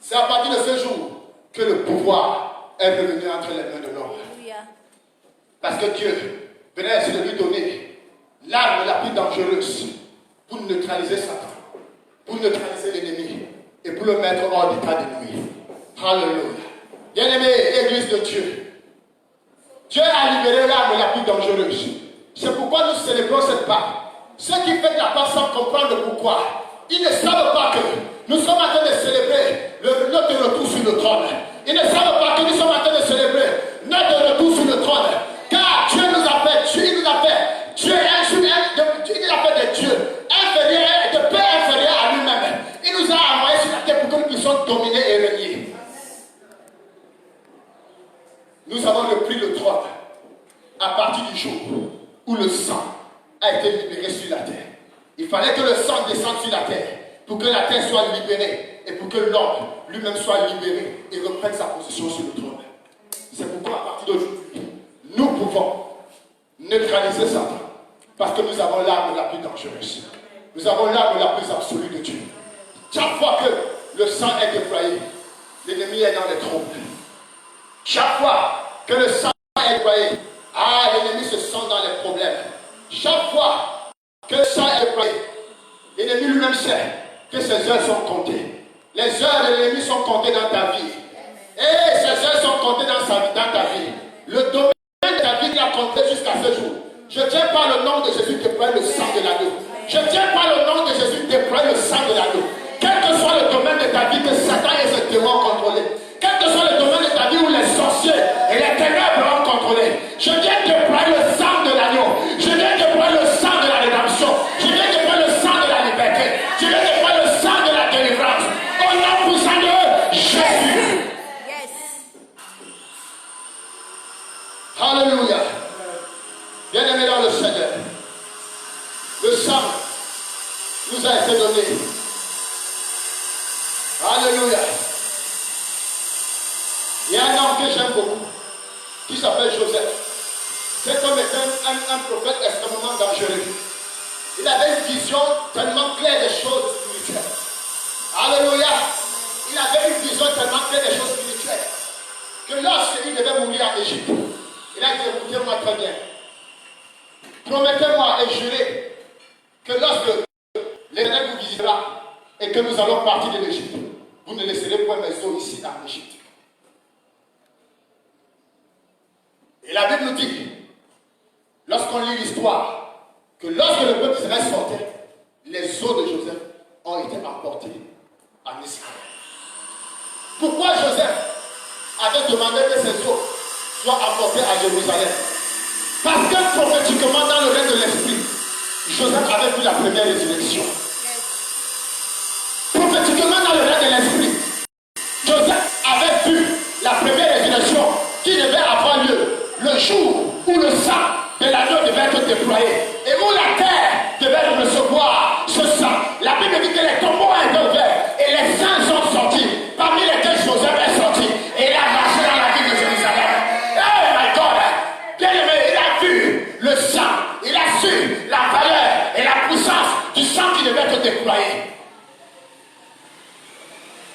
C'est à partir de ce jour que le pouvoir est revenu entre les mains de l'homme. Parce que Dieu venait ainsi de lui donner l'arme la plus dangereuse pour neutraliser Satan, pour neutraliser l'ennemi et pour le mettre hors d'état de nuit. Alléluia. Bien-aimé, l'église de Dieu, Dieu a libéré l'arme la plus dangereuse. C'est pourquoi nous célébrons cette Pâque. Ceux qui font la Pâque sans comprendre pourquoi, ils ne savent pas que nous sommes en train de célébrer notre retour sur le trône. Ils ne savent pas que nous sommes en train de célébrer notre retour sur le trône. Car Dieu nous a fait, Dieu nous a fait, Dieu nous a fait des dieux inférieurs, de paix inférieurs à lui-même. Il nous a envoyés sur la terre pour que nous puissions dominer et régner. Nous avons repris le trône à partir du jour où le sang a été libéré sur la terre. Il fallait que le sang descende sur la terre pour que la terre soit libérée et pour que l'homme lui-même soit libéré et reprenne sa position sur le trône. C'est pourquoi à partir d'aujourd'hui, nous pouvons neutraliser Satan parce que nous avons l'arme la plus dangereuse. Nous avons l'arme la plus absolue de Dieu. Chaque fois que le sang est déployé, l'ennemi est dans les troubles. Chaque fois que le sang est déployé, l'ennemi se sent dans les problèmes. Chaque fois que le sang est déployé, l'ennemi lui-même sait que ses heures sont comptées. Les heures de l'ennemi sont comptées dans ta vie. Et ses heures sont comptées dans ta vie. Le domaine de ta vie a compté jusqu'à ce jour. Je tiens par le nom de Jésus déployer le sang de l'agneau. Je tiens par le nom de Jésus déployer le sang de l'agneau. Quel que soit le domaine de ta vie que Satan et ses démons ont contrôlé, quel que soit le domaine de ta vie où les sorciers et les ténèbres ont contrôlé, je viens déployer le sang de l'agneau. Je viens déployer le sang de la rédemption. Je viens déployer le sang de la liberté. Je viens déployer le sang de la délivrance. Au nom puissant de Jésus. Alléluia. Bien-aimés dans le Seigneur, le sang nous a été donné. Alléluia. Il y a un homme que j'aime beaucoup qui s'appelle Joseph. Cet homme était un prophète extrêmement dangereux. Il avait une vision tellement claire des choses spirituelles. Alléluia. Il avait une vision tellement claire des choses spirituelles que lorsqu'il devait mourir en Égypte, il a dit, écoutez-moi très bien. Promettez-moi et jurez que lorsque l'Éternel vous visitera et que nous allons partir de l'Égypte, vous ne laisserez point mes os ici en Égypte. Et la Bible nous dit, lorsqu'on lit l'histoire, que lorsque le peuple d'Israël sortait, les os de Joseph ont été emportés en Israël. Pourquoi Joseph avait demandé que ses os soient emportés à Jérusalem? Parce que prophétiquement dans le règne de l'esprit, Joseph avait vu la première résurrection. Prophétiquement dans le règne de l'esprit, Joseph avait vu la première résurrection qui devait avoir lieu le jour où le sang de l'agneau devait être déployé et où la terre devait recevoir ce sang. La Bible dit que les tombeaux ont été ouverts et les saints sont sortis, parmi lesquels Joseph est sorti et il a marché dans la ville de Jérusalem. Oh my God! Bien-aimé, il a vu le sang, il a su la valeur et la puissance du sang qui devait être déployé.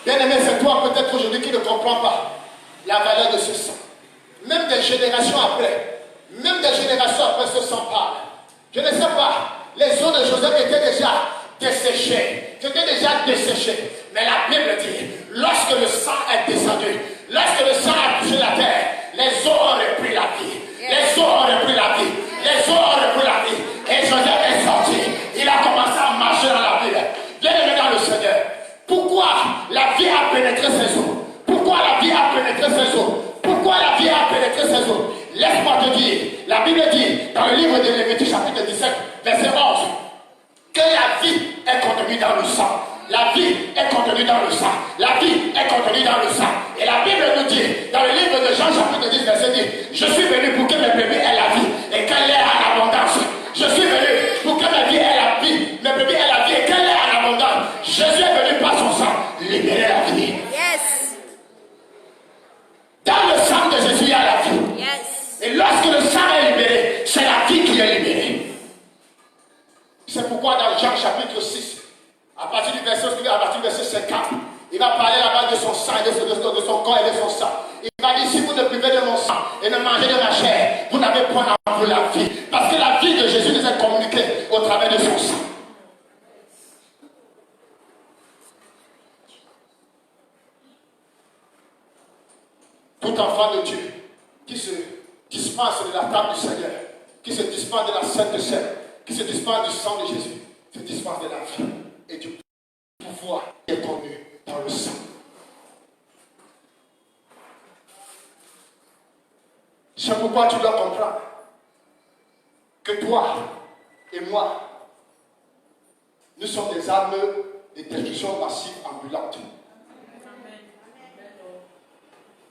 Bien-aimé, c'est toi peut-être aujourd'hui qui ne comprends pas la valeur de ce sang. Même des générations après, ce sang parle. Je ne sais pas, les os de Joseph étaient déjà desséchés. C'était déjà desséché. Mais la Bible dit, lorsque le sang est descendu, lorsque le sang a touché la terre, les os ont repris la vie. Les os ont repris la vie. Les os ont repris la vie. Et Joseph est sorti. Il a commencé à marcher dans la ville. Bien-aimé dans le Seigneur. Pourquoi la vie a pénétré ses os? Pourquoi la vie a pénétré ses os? Pourquoi la vie a pénétré ses os? Laisse-moi te dire, la Bible dit dans le livre de Lévitique chapitre 17, verset 11, que la vie est contenue dans le sang. La vie est contenue dans le sang. La vie est contenue dans le sang. Et la Bible nous dit, dans le livre de Jean chapitre 10, verset 10, je suis venu pour que mes brebis aient la vie et qu'elle ait en abondance. Je suis venu pour que mes brebis aient la vie, mes brebis aient la vie et qu'elle ait en abondance. Jésus est venu par son sang libérer la vie. Yes. Dans le sang de Jésus, il y a la vie. Yes. Et lorsque le sang est libéré, c'est la vie qui est libérée. C'est pourquoi dans Jean chapitre 6, à partir du verset 50, il va parler là-bas de son sang, de son corps et de son sang. et ne mangez de ma chair, vous n'avez point en vous la vie. Parce que la vie de Jésus nous est communiquée au travers de son sang. Tout enfant de Dieu qui se dispense de la table du Seigneur, qui se dispense de la Sainte Seine, qui se dispense du sang de Jésus, se dispense de la vie et du pouvoir qui est connu dans le sang. C'est pourquoi tu dois comprendre que toi et moi, nous sommes des armes de destruction massive ambulantes.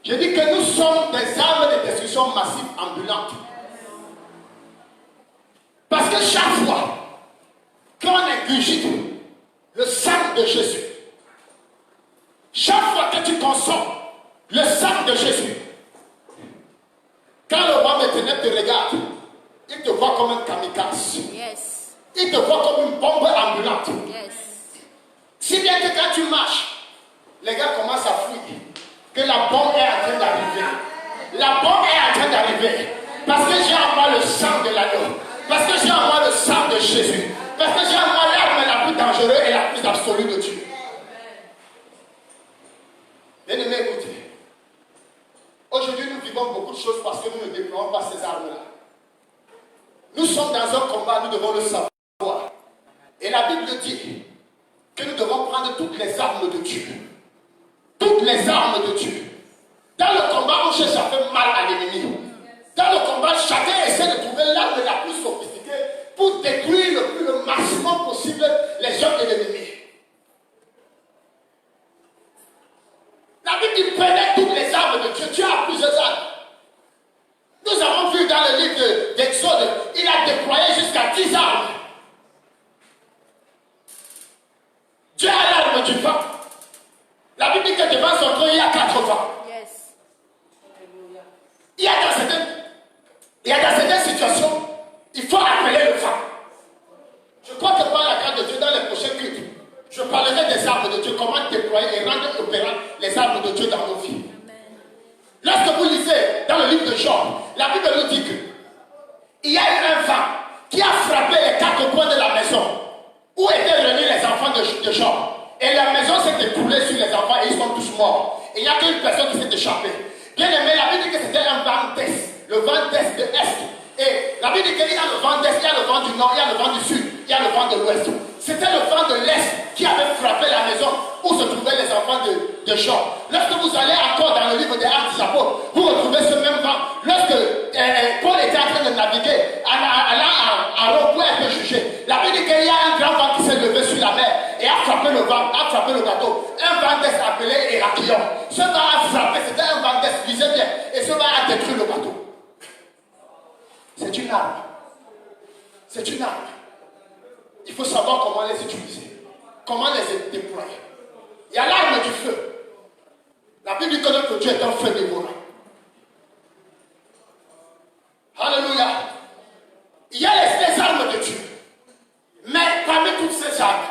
Je dis que nous sommes des armes de destruction massive ambulantes. Parce que chaque fois qu'on ingurgite le sang de Jésus, chaque fois que tu consommes le sang de Jésus, quand le roi des ténèbres te regarde, il te voit comme un kamikaze. Yes. Il te voit comme une bombe ambulante. Yes. Si bien que quand tu marches, les gars commencent à fuir. Que la bombe est en train d'arriver. La bombe est en train d'arriver. Parce que j'ai en moi le sang de l'agneau. Parce que j'ai en moi le sang de Jésus. Parce que j'ai en moi l'arme la plus dangereuse et la plus absolue de Dieu. Bien-aimés, écoutez. Aujourd'hui, nous vivons beaucoup de choses parce que nous ne déployons pas ces armes-là. Nous sommes dans un combat, nous devons le savoir. Et la Bible dit que nous devons prendre toutes les armes de Dieu. Toutes les armes de Dieu. Dans le combat, on cherche à faire mal à l'ennemi. Dans le combat, chacun essaie de trouver l'arme la plus sophistiquée pour détruire le maximum possible les œuvres de l'ennemi. La Bible dit prenez toutes les armes de Dieu. Dieu a plusieurs armes. Nous avons vu dans le livre d'Exode, il a déployé jusqu'à 10 armes. Dieu a l'arme du vent. La Bible dit que devant son trône, il y a 4 vents. Yes. Il y a dans certaines situations, il faut appeler le vent. Je crois que par la grâce de Dieu, dans les prochains cultes, je parlerai des armes de Dieu, comment déployer et rendre opérant les armes de Dieu dans nos vies. Lorsque vous lisez dans le livre de Job, la Bible nous dit qu'il y a eu un vent qui a frappé les 4 coins de la maison où étaient réunis les enfants de Job. Et la maison s'est écroulée sur les enfants et ils sont tous morts. Et il n'y a qu'une personne qui s'est échappée. Bien aimé, la Bible dit que c'était un vent d'est, le vent d'est de l'est. Et la Bible dit qu'il y a le vent d'est, il y a le vent du nord, il y a le vent du sud, il y a le vent de l'ouest. C'était le vent de l'est qui avait frappé la maison où se trouvaient les enfants de Job. Lorsque vous allez encore dans le livre des Actes des Apôtres, vous retrouvez ce même vent. Lorsque Paul était en train de naviguer, allant à Rome pour être jugé, la Bible dit qu'il y a un grand vent qui s'est levé sur la mer et a frappé le vent, a frappé le bateau. Un vent d'est appelé Héraclion. Ce vent a frappé, c'était un vent d'est, lisez bien, et ce vent a détruit le bateau. C'est une arme. C'est une arme. Il faut savoir comment les utiliser, comment les déployer. Il y a l'arme du feu. La Bible dit que notre Dieu est un feu dévorant. Alléluia. Il y a les armes de Dieu. Mais parmi toutes ces armes,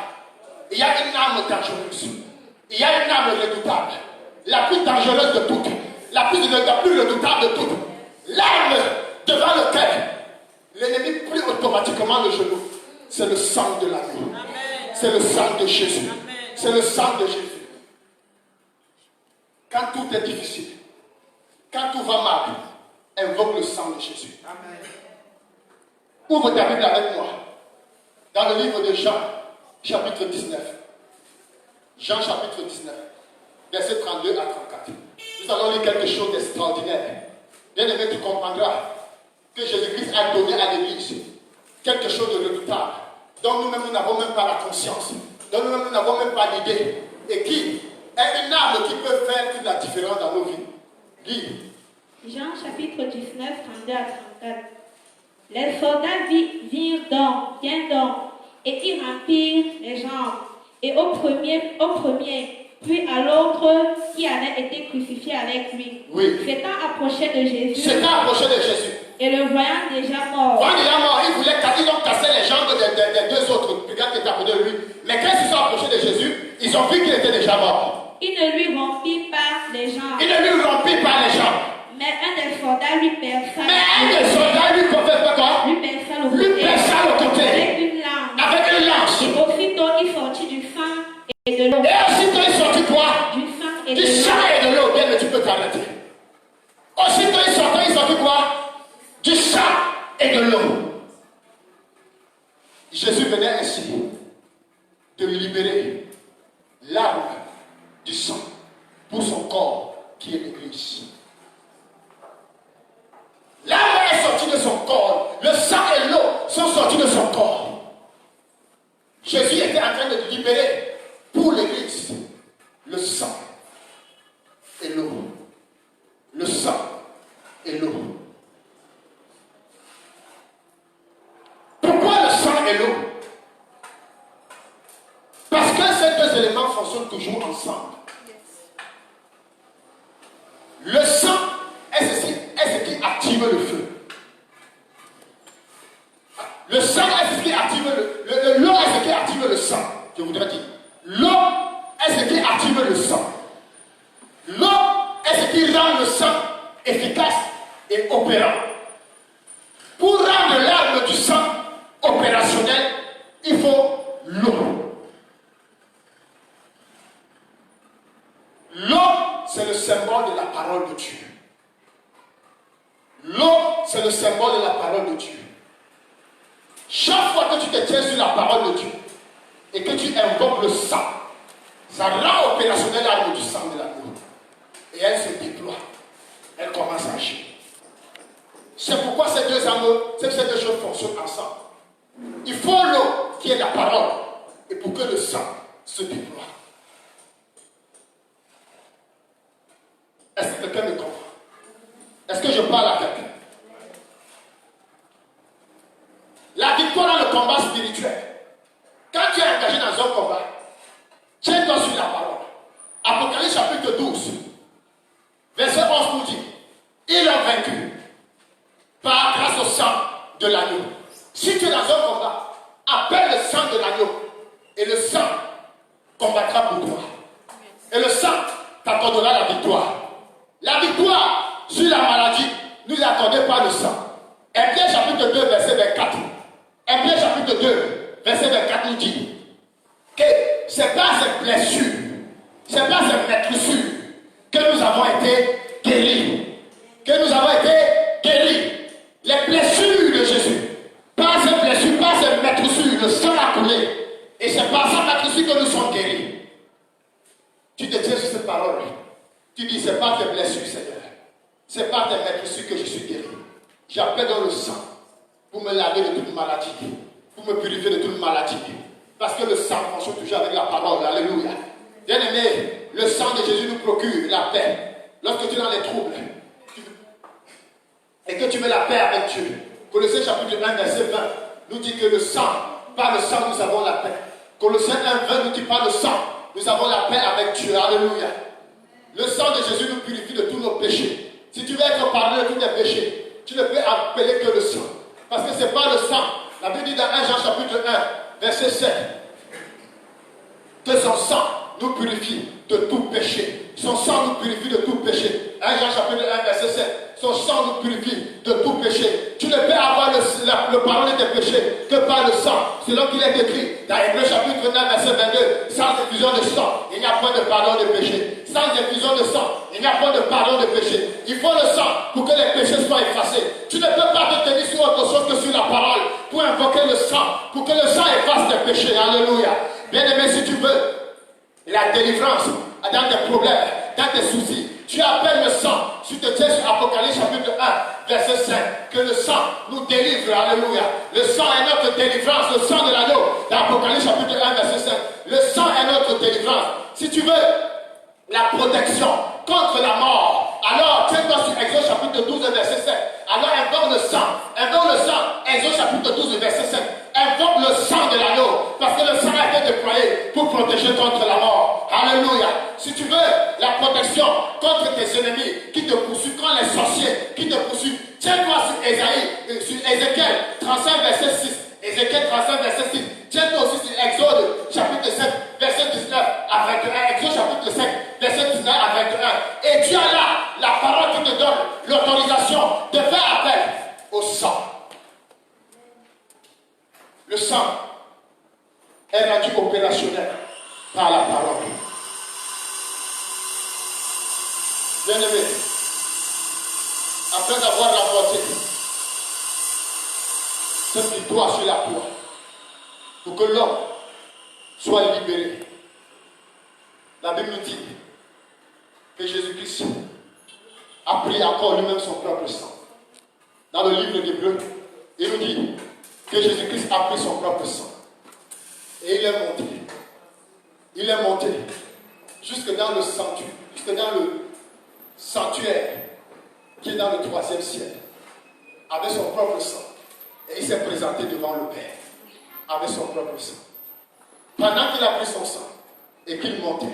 il y a une arme dangereuse. Il y a une arme redoutable. La plus dangereuse de toutes. La plus redoutable de toutes. L'arme devant laquelle l'ennemi plie automatiquement le genou. C'est le sang de l'agneau. C'est le sang de Jésus. C'est le sang de Jésus. Quand tout est difficile, quand tout va mal, invoque le sang de Jésus. Amen. Ouvre ta Bible avec moi. Dans le livre de Jean, chapitre 19. Jean, chapitre 19. Versets 32 à 34. Nous allons lire quelque chose d'extraordinaire. Bien aimé, tu comprendras que Jésus-Christ a donné à l'Église quelque chose de redoutable, dont nous-mêmes nous n'avons même pas la conscience, dont nous-mêmes nous n'avons même pas l'idée, et qui est une arme qui peut faire toute la différence dans nos vies. Lis. Jean chapitre 19, 32 à 34. Les soldats viennent donc, et ils remplirent les jambes, et au premier, puis à l'autre qui avait été crucifié avec lui. Oui. S'étant approché de Jésus. Et le voyant déjà mort. Ils ont cassé les jambes des deux autres. Regarde qui est à côté de lui. Mais quand ils se sont approchés de Jésus, ils ont vu qu'il était déjà mort. Il ne lui rompit pas les jambes. Mais un des soldats lui perça. Mais un des soldats lui fait quoi? Lui perça le Lui côté. perça le côté. Avec une lance. Avec une lance. Et aussitôt il sortit du sang et de l'eau. Et aussitôt il sortit quoi? Du sang et de Du sang l'eau. et de l'eau. Bien, mais tu peux t'arrêter. Aussitôt il sortit quoi? Du sang et de l'eau. Jésus venait ainsi de libérer l'arme du sang pour son corps qui est l'Église. L'arme est sortie de son corps. Le sang et l'eau sont sortis de son corps. Jésus était en train de libérer pour l'Église le sang et l'eau. Le sang et l'eau. Pourquoi le sang et l'eau? Parce que ces deux éléments fonctionnent toujours ensemble. Le sang est ce qui active le feu. Le sang est ce qui active l'eau est ce qui active le sang. Je voudrais dire. L'eau est ce qui active le sang. L'eau est ce qui rend le sang efficace et opérant. Pour rendre l'arme du sang opérationnel, il faut l'eau. L'eau, c'est le symbole de la parole de Dieu. L'eau, c'est le symbole de la parole de Dieu. Chaque fois que tu te tiens sur la parole de Dieu et que tu invoques le sang, ça rend opérationnel l'arme du sang de l'agneau. Et elle se déploie. Elle commence à agir. C'est pourquoi ces deux choses fonctionnent ensemble. Il faut l'eau qui est la parole et pour que le sang se déploie. Est-ce que quelqu'un me comprend? Est-ce que je parle à quelqu'un? La victoire dans le combat spirituel. Quand tu es engagé dans un combat, tiens-toi sur la parole. Apocalypse chapitre 12, verset 11 nous dit, ils ont vaincu par grâce au sang de l'agneau. Si tu es dans un combat, appelle le sang de l'agneau et le sang combattra pour toi. Et le sang t'accordera la victoire. La victoire sur la maladie nous est accordée par le sang. Hébreux chapitre 2, verset 24. Hébreux chapitre 2, verset 24 nous dit que ce n'est pas ces blessures, ce n'est pas ces maîtressures que nous avons été guéris. Que nous avons été guéris. Les blessures de Jésus. Pas ces blessures, pas ces maîtressures, le sang a coulé. Et c'est par sa maîtressure que nous sommes guéris. Tu te tiens sur cette parole. Tu dis, c'est pas tes blessures, Seigneur. C'est pas tes maîtressures que je suis guéri. J'appelle dans le sang pour me laver de toute maladie, pour me purifier de toute maladie. Parce que le sang fonctionne toujours avec la parole. Alléluia. Bien-aimé, le sang de Jésus nous procure la paix. Lorsque tu es dans les troubles et que tu mets la paix avec Dieu. Colossiens chapitre 1, verset 20 nous dit que le sang, par le sang nous avons la paix. Colossiens 1, 20 nous dit par le sang, nous avons la paix avec Dieu. Alléluia. Le sang de Jésus nous purifie de tous nos péchés. Si tu veux être pardonné de tous tes péchés, tu ne peux appeler que le sang. Parce que ce n'est pas le sang. La Bible dit dans 1 Jean chapitre 1, verset 7, que son sang nous purifie de tout péché. Son sang nous purifie de tout péché. 1 Jean chapitre 1, verset 7. Son sang nous purifie de tout péché. Tu ne peux avoir le pardon de tes péchés que par le sang. Selon qu'il est écrit dans Hébreux chapitre 9, verset 22. Sans effusion de sang, il n'y a point de pardon de péché. Sans effusion de sang, il n'y a point de pardon de péché. Il faut le sang pour que les péchés soient effacés. Tu ne peux pas te tenir sur autre chose que sur la parole pour invoquer le sang, pour que le sang efface tes péchés. Alléluia. Bien-aimé, si tu veux la délivrance dans tes problèmes, dans tes soucis, tu appelles le sang. Tu te tiens sur Apocalypse chapitre 1, verset 5, que le sang nous délivre. Alléluia. Le sang est notre délivrance, le sang de l'agneau. Dans Apocalypse chapitre 1, verset 5, le sang est notre délivrance. Si tu veux la protection contre la mort, alors tiens-toi sur Exode chapitre 12, verset 7. Alors invoque le sang. Invoque le sang. Exode chapitre 12, verset 7. Invoque le sang de l'agneau. Parce que le sang a été déployé pour protéger contre la mort. Alléluia. Si tu veux la protection contre tes ennemis qui te poursuivent, quand les sorciers qui te poursuivent, tiens-toi sur Ézéchiel 35, verset 6. Ézéchiel 35, verset 6. Tiens-toi aussi sur Exode chapitre 7, verset 19 à 21. Exode chapitre 5, verset 19 à 21. Et tu as là la parole qui te donne l'autorité par la parole. Bien-aimé, après avoir remporté cette victoire sur la croix, pour que l'homme soit libéré, la Bible nous dit que Jésus-Christ a pris encore lui-même son propre sang. Dans le livre d'Hébreux, il nous dit que Jésus-Christ a pris son propre sang. Et il est monté. Il est monté jusque dans le sanctuaire, qui est dans le 3e ciel, avec son propre sang. Et il s'est présenté devant le Père, avec son propre sang. Pendant qu'il a pris son sang et qu'il montait,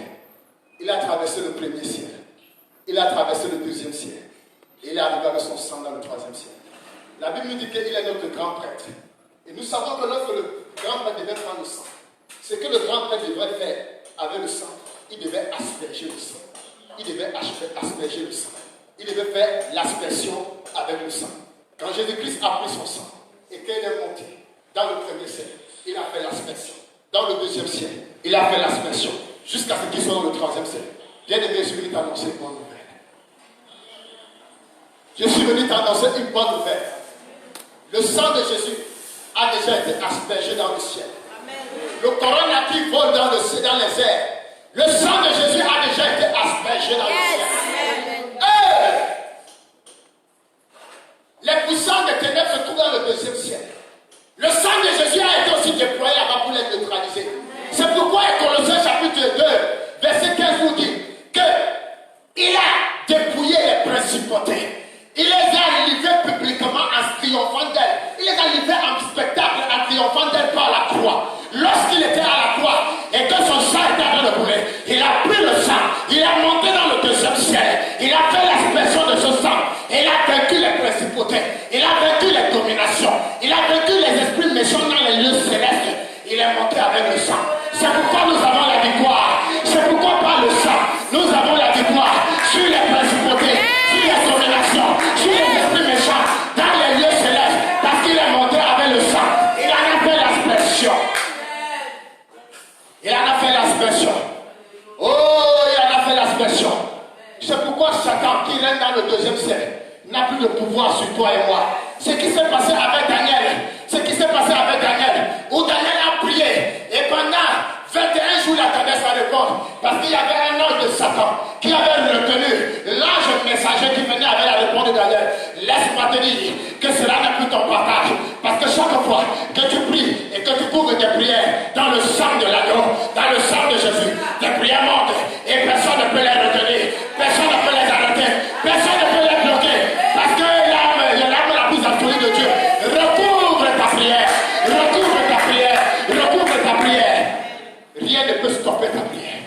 il a traversé le 1er ciel. Il a traversé le 2e ciel. Et il est arrivé avec son sang dans le 3e ciel. La Bible nous dit qu'il est notre grand prêtre. Et nous savons que lorsque le grand prêtre devait prendre le sang, ce que le grand prêtre devait faire avec le sang, il devait asperger le sang. Il devait asperger le sang. Il devait faire l'aspersion avec le sang. Quand Jésus-Christ a pris son sang et qu'il est monté dans le 1er ciel, il a fait l'aspersion. Dans le 2e ciel, il a fait l'aspersion jusqu'à ce qu'il soit dans le 3e ciel. Bien-aimé, je suis venu t'annoncer une bonne nouvelle. Je suis venu t'annoncer une bonne nouvelle. Le sang de Jésus a déjà été aspergé dans le ciel. Le corona qui vole dans les airs, le sang de Jésus a déjà été aspergé dans le ciel. Les puissants des ténèbres se trouvent dans le 2e ciel. Le sang de Jésus a été aussi déployé là-bas pour les neutraliser. C'est pourquoi Colossiens chapitre 2, verset 15 vous dit qu'il a dépouillé les principautés. Il les a livrés publiquement en triomphant d'elle. Il les a livrés en spectacle en triomphant d'elle par la croix. Lorsqu'il était à la croix et que son sang était en train de couler, il a pris le sang, il a monté dans le 2e ciel, il a fait l'expression de ce sang, il a vaincu les principautés, il a vaincu les dominations, il a vaincu les esprits méchants dans les lieux célestes. Il est monté avec le sang. C'est pourquoi nous avons la victoire. C'est pourquoi par le sang, nous avons la victoire sur les principautés, sur les dominations, sur les esprits méchants, dans les lieux célestes, parce qu'il est monté avec le sang. Il en a fait l'aspersion. Il en a fait l'aspersion. Oh, il en a fait l'aspersion. C'est pourquoi Satan, qui règne dans le 2e ciel, n'a plus de pouvoir sur toi et moi. Ce qui s'est passé avec Daniel, où Daniel a prié, et pendant 21 jours, il attendait sa réponse, parce qu'il y avait un ange de Satan qui avait retenu l'ange messager qui venait avec la réponse de Daniel. Laisse-moi te dire que cela n'est plus ton partage, parce que chaque fois que tu pries et que tu couvres tes prières dans le sang de l'agneau, dans le sang de Jésus, tes prières montent et personne ne peut les retenir, personne ne peut les arrêter, personne ne peut les bloquer, parce que l'arme la plus absolue de Dieu recouvre ta prière, recouvre ta prière, recouvre ta prière. Rien ne peut stopper ta prière.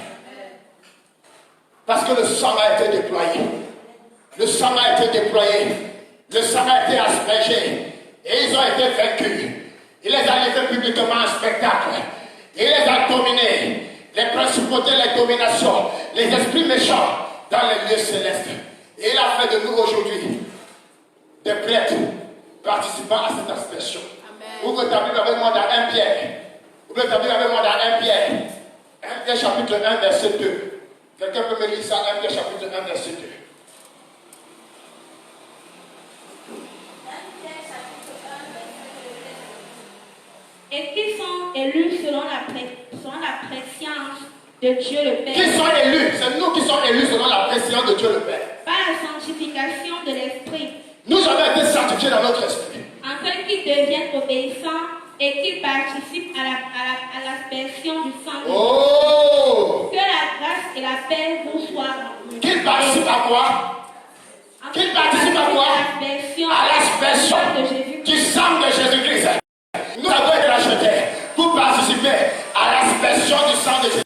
Parce que le sang a été déployé. Le sang a été déployé. Le sang a été aspergé. Et ils ont été vaincus. Il les a livrés publiquement en spectacle. Il les a dominés. Les principautés, les dominations, les esprits méchants dans les lieux célestes. Et il a fait de nous aujourd'hui des prêtres participant à cette aspersion. Ouvre ta Bible avec moi dans 1 Pierre. Ouvre ta Bible avec moi dans 1 Pierre. 1 Pierre chapitre 1 verset 2. Quelqu'un peut me lire ça, 1 Pierre chapitre 1 verset 2. Et qui sont élus selon la préscience de Dieu le Père. Qui sont élus? C'est nous qui sommes élus selon la préscience de Dieu le Père. Par la sanctification de l'Esprit. Nous avons été sanctifiés dans notre esprit. Afin qu'ils deviennent obéissants et qu'ils participent à l'aspersion du sang de Oh! Que la grâce et la paix vous soient. Qu'ils participent à quoi? Qu'ils participent à quoi? À l'aspersion du sang de Jésus-Christ. Nous avons été rachetés pour participer à l'aspersion du sang de Jésus.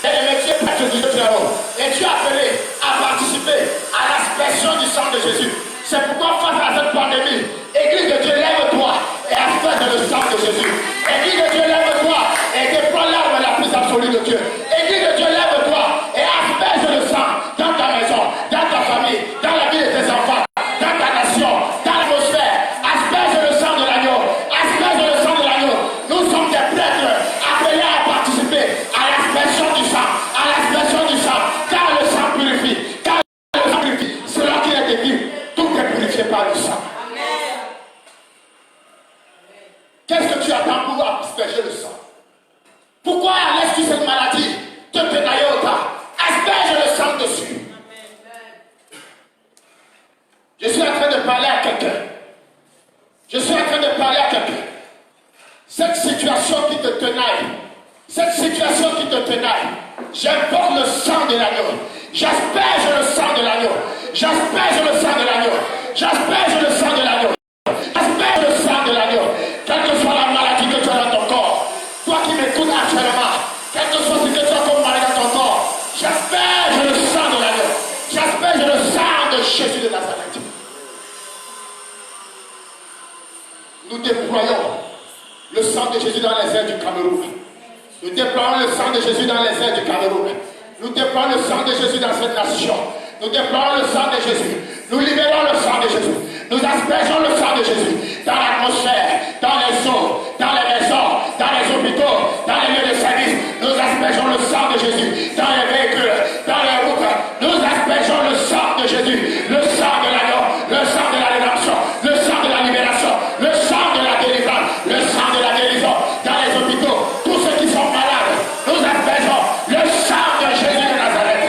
Et le Dieu prêtre du Dieu très haut. Et tu es appelé à participer à l'aspersion du sang de Jésus. C'est pourquoi face à cette pandémie, Église de Dieu, lève-toi et asperge le sang de Jésus. Église de Dieu, lève-toi et déploie l'arme la plus absolue de Dieu. Église de Dieu, lève-toi et asperge le sang dans ta maison, dans ta famille, dans la vie de tes enfants, dans ta nation, dans l'atmosphère. Asperge le sang de l'agneau. Asperge le sang de l'agneau. Nous sommes des prêtres appelés à participer à l'aspersion parler à quelqu'un. Je suis en train de parler à quelqu'un. Cette situation qui te tenaille, j'invoque le sang de l'agneau. J'asperge le sang de l'agneau. J'asperge le sang de l'agneau. J'asperge le sang de l'agneau. J'asperge le sang de l'agneau. Quelle que soit la maladie que tu as dans ton corps, toi qui m'écoutes actuellement, quel que soit ce que tu as comme maladie dans ton corps, j'asperge le sang de l'agneau. J'asperge le sang de Jésus de Nazareth. Nous déployons le sang de Jésus dans les airs du Cameroun. Nous déployons le sang de Jésus dans les airs du Cameroun. Nous déployons le sang de Jésus dans cette nation. Nous déployons le sang de Jésus. Nous libérons le sang de Jésus. Nous aspergeons le sang de Jésus dans l'atmosphère, dans les eaux, dans les maisons, dans les hôpitaux, dans les lieux de service. Nous aspergeons le sang de Jésus dans les véhicules, dans les routes. Nous aspergeons le sang de Jésus, le sang de l'agneau, le sang de la rédemption, le sang de la libération, le sang de la délivrance, le sang de la guérison dans les hôpitaux. Tous ceux qui sont malades, nous aspergeons le sang de Jésus de Nazareth.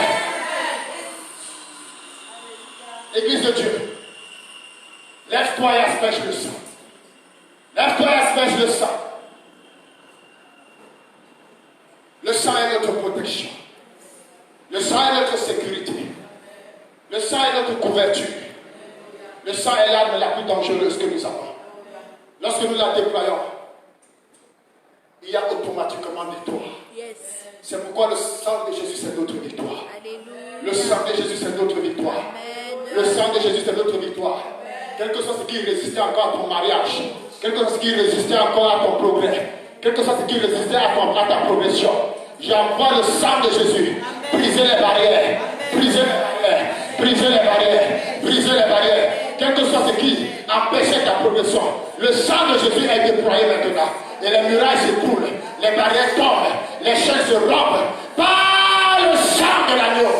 Église de Dieu, lève-toi et asperge le sang. Lève-toi et asperge le sang. Le sang est notre protection. Le sang est notre sécurité. Le sang est notre couverture. Le sang est l'arme la plus dangereuse que nous avons. Lorsque nous la déployons, il y a automatiquement victoire. C'est pourquoi le sang de Jésus, c'est notre victoire. Le sang de Jésus, c'est notre victoire. Le sang de Jésus, c'est notre victoire. Quel que soit ce qui résistait encore à ton mariage, quel que soit ce qui résistait encore à ton progrès, quel que soit ce qui résistait à ta progression, j'envoie le sang de Jésus. Briser les barrières, briser les barrières, briser les barrières, briser les barrières. Quel que soit ce qui empêchait ta progression, le sang de Jésus est déployé maintenant. Et les murailles s'écroulent, les barrières tombent, les chaînes se rompent par le sang de l'agneau.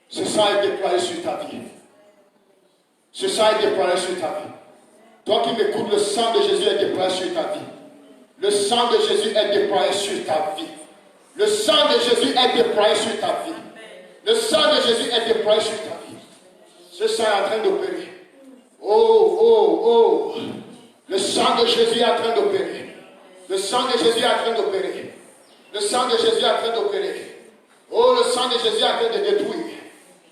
Ce sang est déployé sur ta vie. Ce sang est déployé sur ta vie. Toi qui m'écoutes, le sang de Jésus est déployé sur ta vie. Le sang de Jésus est déployé sur ta vie. Le sang de Jésus est déployé sur ta vie. Le sang de Jésus est déployé sur ta vie. Ce sang est en train d'opérer. Oh, oh, oh. Le sang de Jésus est en train d'opérer. Le sang de Jésus est en train d'opérer. Le sang de Jésus est en train d'opérer. Oh, le sang de Jésus est en train de détruire.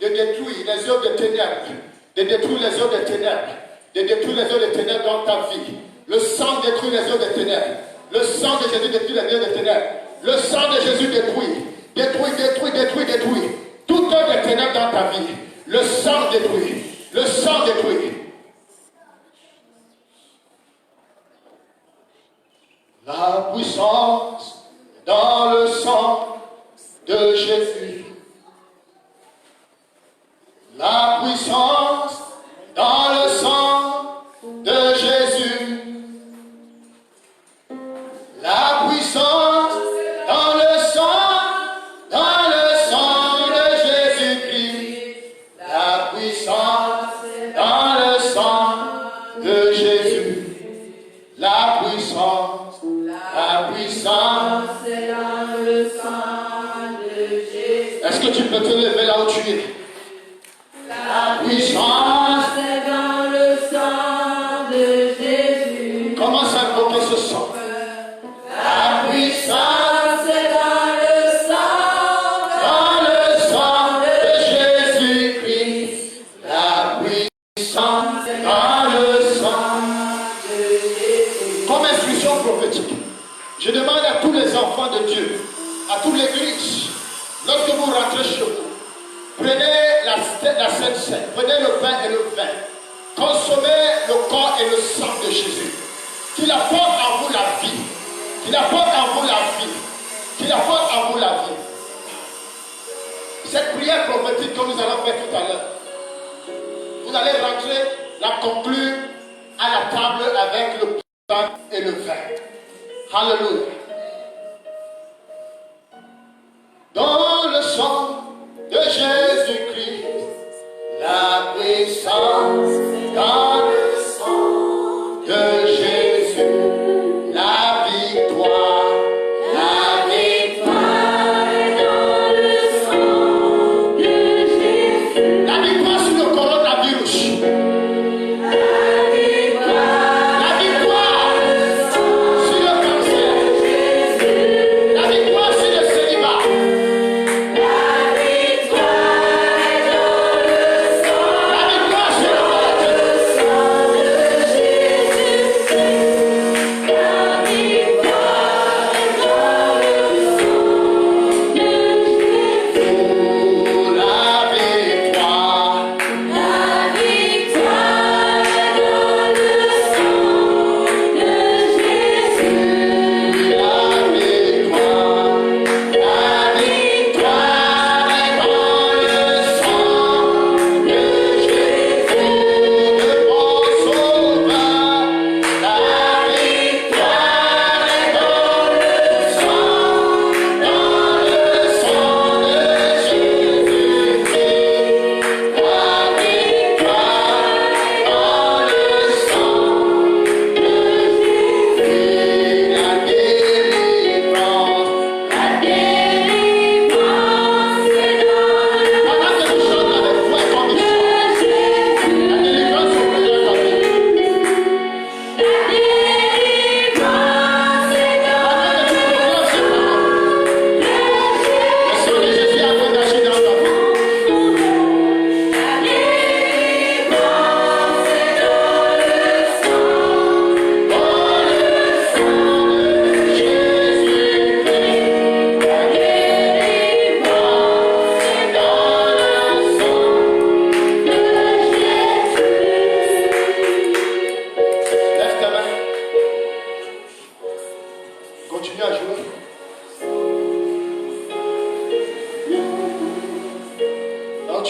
De détruire les œuvres de ténèbres. De détruire les œuvres de ténèbres. De détruire les œuvres de ténèbres dans ta vie. Le sang détruit les œuvres de ténèbres. Le sang de Jésus détruit les œuvres de ténèbres. Le sang de Jésus détruit. Détruit, détruit, détruit, détruit. Toute œuvre de ténèbres dans ta vie. Le sang détruit. Le sang détruit. La puissance dans le sang de Jésus. La puissance dans le sang de Jésus. La puissance dans le sang de Jésus-Christ. La puissance dans le sang de Jésus. La puissance dans le sang de Jésus. Est-ce que tu peux te lever là où tu es? La puissance est dans le sang de Jésus. Commence à invoquer ce sang. La puissance est dans le sang de Jésus-Christ. La puissance est dans le sang de Jésus. Comme instruction prophétique, je demande à tous les enfants de Dieu, à toute l'église, lorsque vous rentrez chez vous, prenez la Sainte Seine, prenez le pain et le vin, consommez le corps et le sang de Jésus, qu'il apporte en vous la vie, qu'il apporte en vous la vie, qu'il apporte en vous la vie. Cette prière prophétique que nous allons faire tout à l'heure, vous allez rentrer, la conclure à la table avec le pain et le vin. Alléluia. Dans le sang de Jésus-Christ, la puissance dans le sang de Jésus, la victoire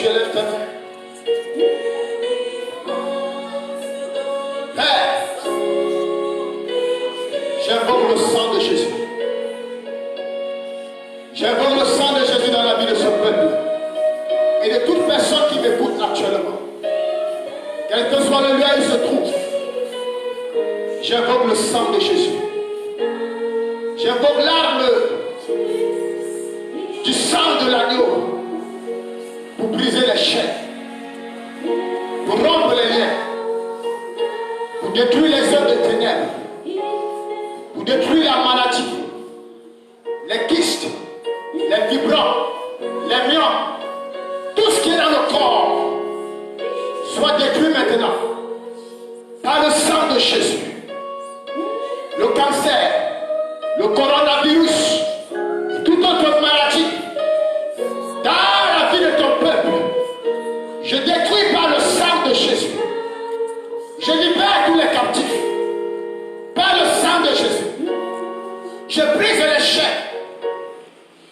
élèves ta main. Père, j'invoque le sang de Jésus. J'invoque le sang de Jésus dans la vie de ce peuple et de toute personne qui m'écoute actuellement. Quel que soit le lieu où il se trouve, j'invoque le sang de Jésus. J'invoque l'arme du sang de l'agneau pour briser les chaînes, pour rompre les liens, pour détruire les œuvres des ténèbres, pour détruire la maladie, les kystes, les vibrants, les myomes, tout ce qui est dans le corps soit détruit maintenant par le sang de Jésus. Le cancer, le coronavirus, et toute autre maladie dans la vie de ton peuple, je détruis par le sang de Jésus. Je libère tous les captifs par le sang de Jésus. Je brise les chaînes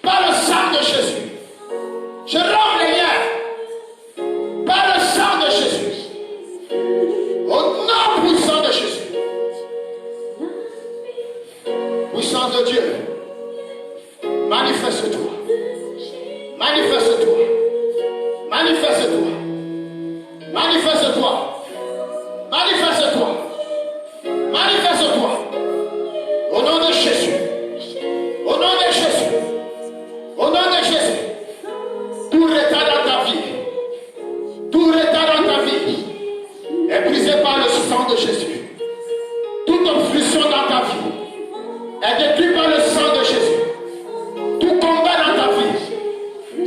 par le sang de Jésus. Je romps les liens par le sang de Jésus. Au nom puissant de Jésus. Puissance de Dieu, manifeste-toi. Manifeste-toi. Manifeste-toi. Manifeste-toi. Manifeste-toi. Manifeste-toi. Au nom de Jésus. Au nom de Jésus. Au nom de Jésus. Tout retard dans ta vie. Tout retard dans ta vie est brisé par le sang de Jésus. Toute obstruction dans ta vie est détruit par le sang de Jésus. Tout combat dans ta vie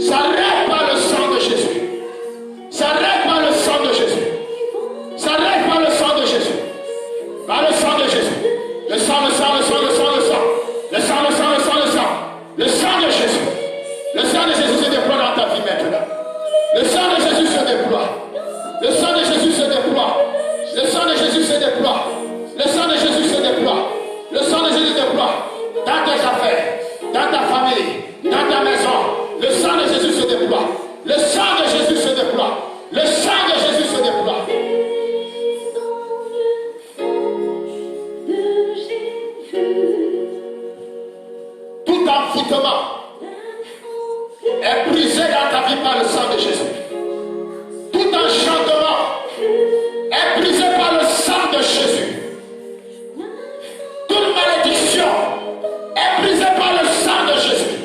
s'arrête par le sang de Jésus. S'arrête par le sang de Jésus. S'arrête par le sang de Jésus. Par le sang de Jésus. Le sang, le sang, le sang, le sang, le sang. Le sang, le sang, le sang, le sang. Le sang de Jésus. Le sang de Jésus se déploie dans ta vie maintenant. Le sang de Jésus se déploie. Le sang de Jésus se déploie. Le sang de Jésus se déploie. Le sang de Jésus se déploie. Le sang de Jésus se déploie dans tes affaires, dans ta famille, dans ta maison. Le sang de Jésus se déploie. Le sang de Jésus se déploie. Le sang de Jésus se déploie. Tout envoûtement est brisé dans ta vie par le sang de Jésus. Tout enchantement est brisé par le sang de Jésus. Toute malédiction est brisée par le sang de Jésus.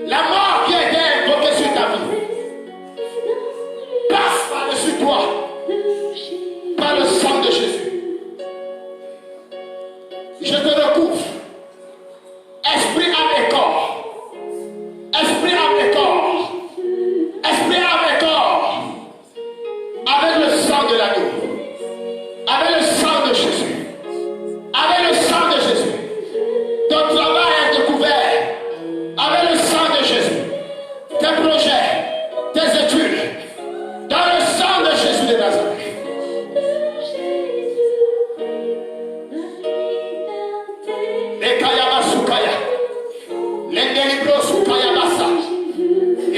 La mort qui a été invoquée sur ta vie passe par-dessus toi par le sang de Jésus. Je te recouvre, esprit, âme et corps. Esprit, âme et corps. Esprit, âme et corps. Avec le sang de l'agneau. Avec le sang de Jésus. Avec le sang de Jésus. Ton travail est découvert. Avec le sang de Jésus. Tes projets, tes études. Dans le sang de Jésus de Nazareth. Les Kayaba Sukaya. Les Delibro Sukaya Basa.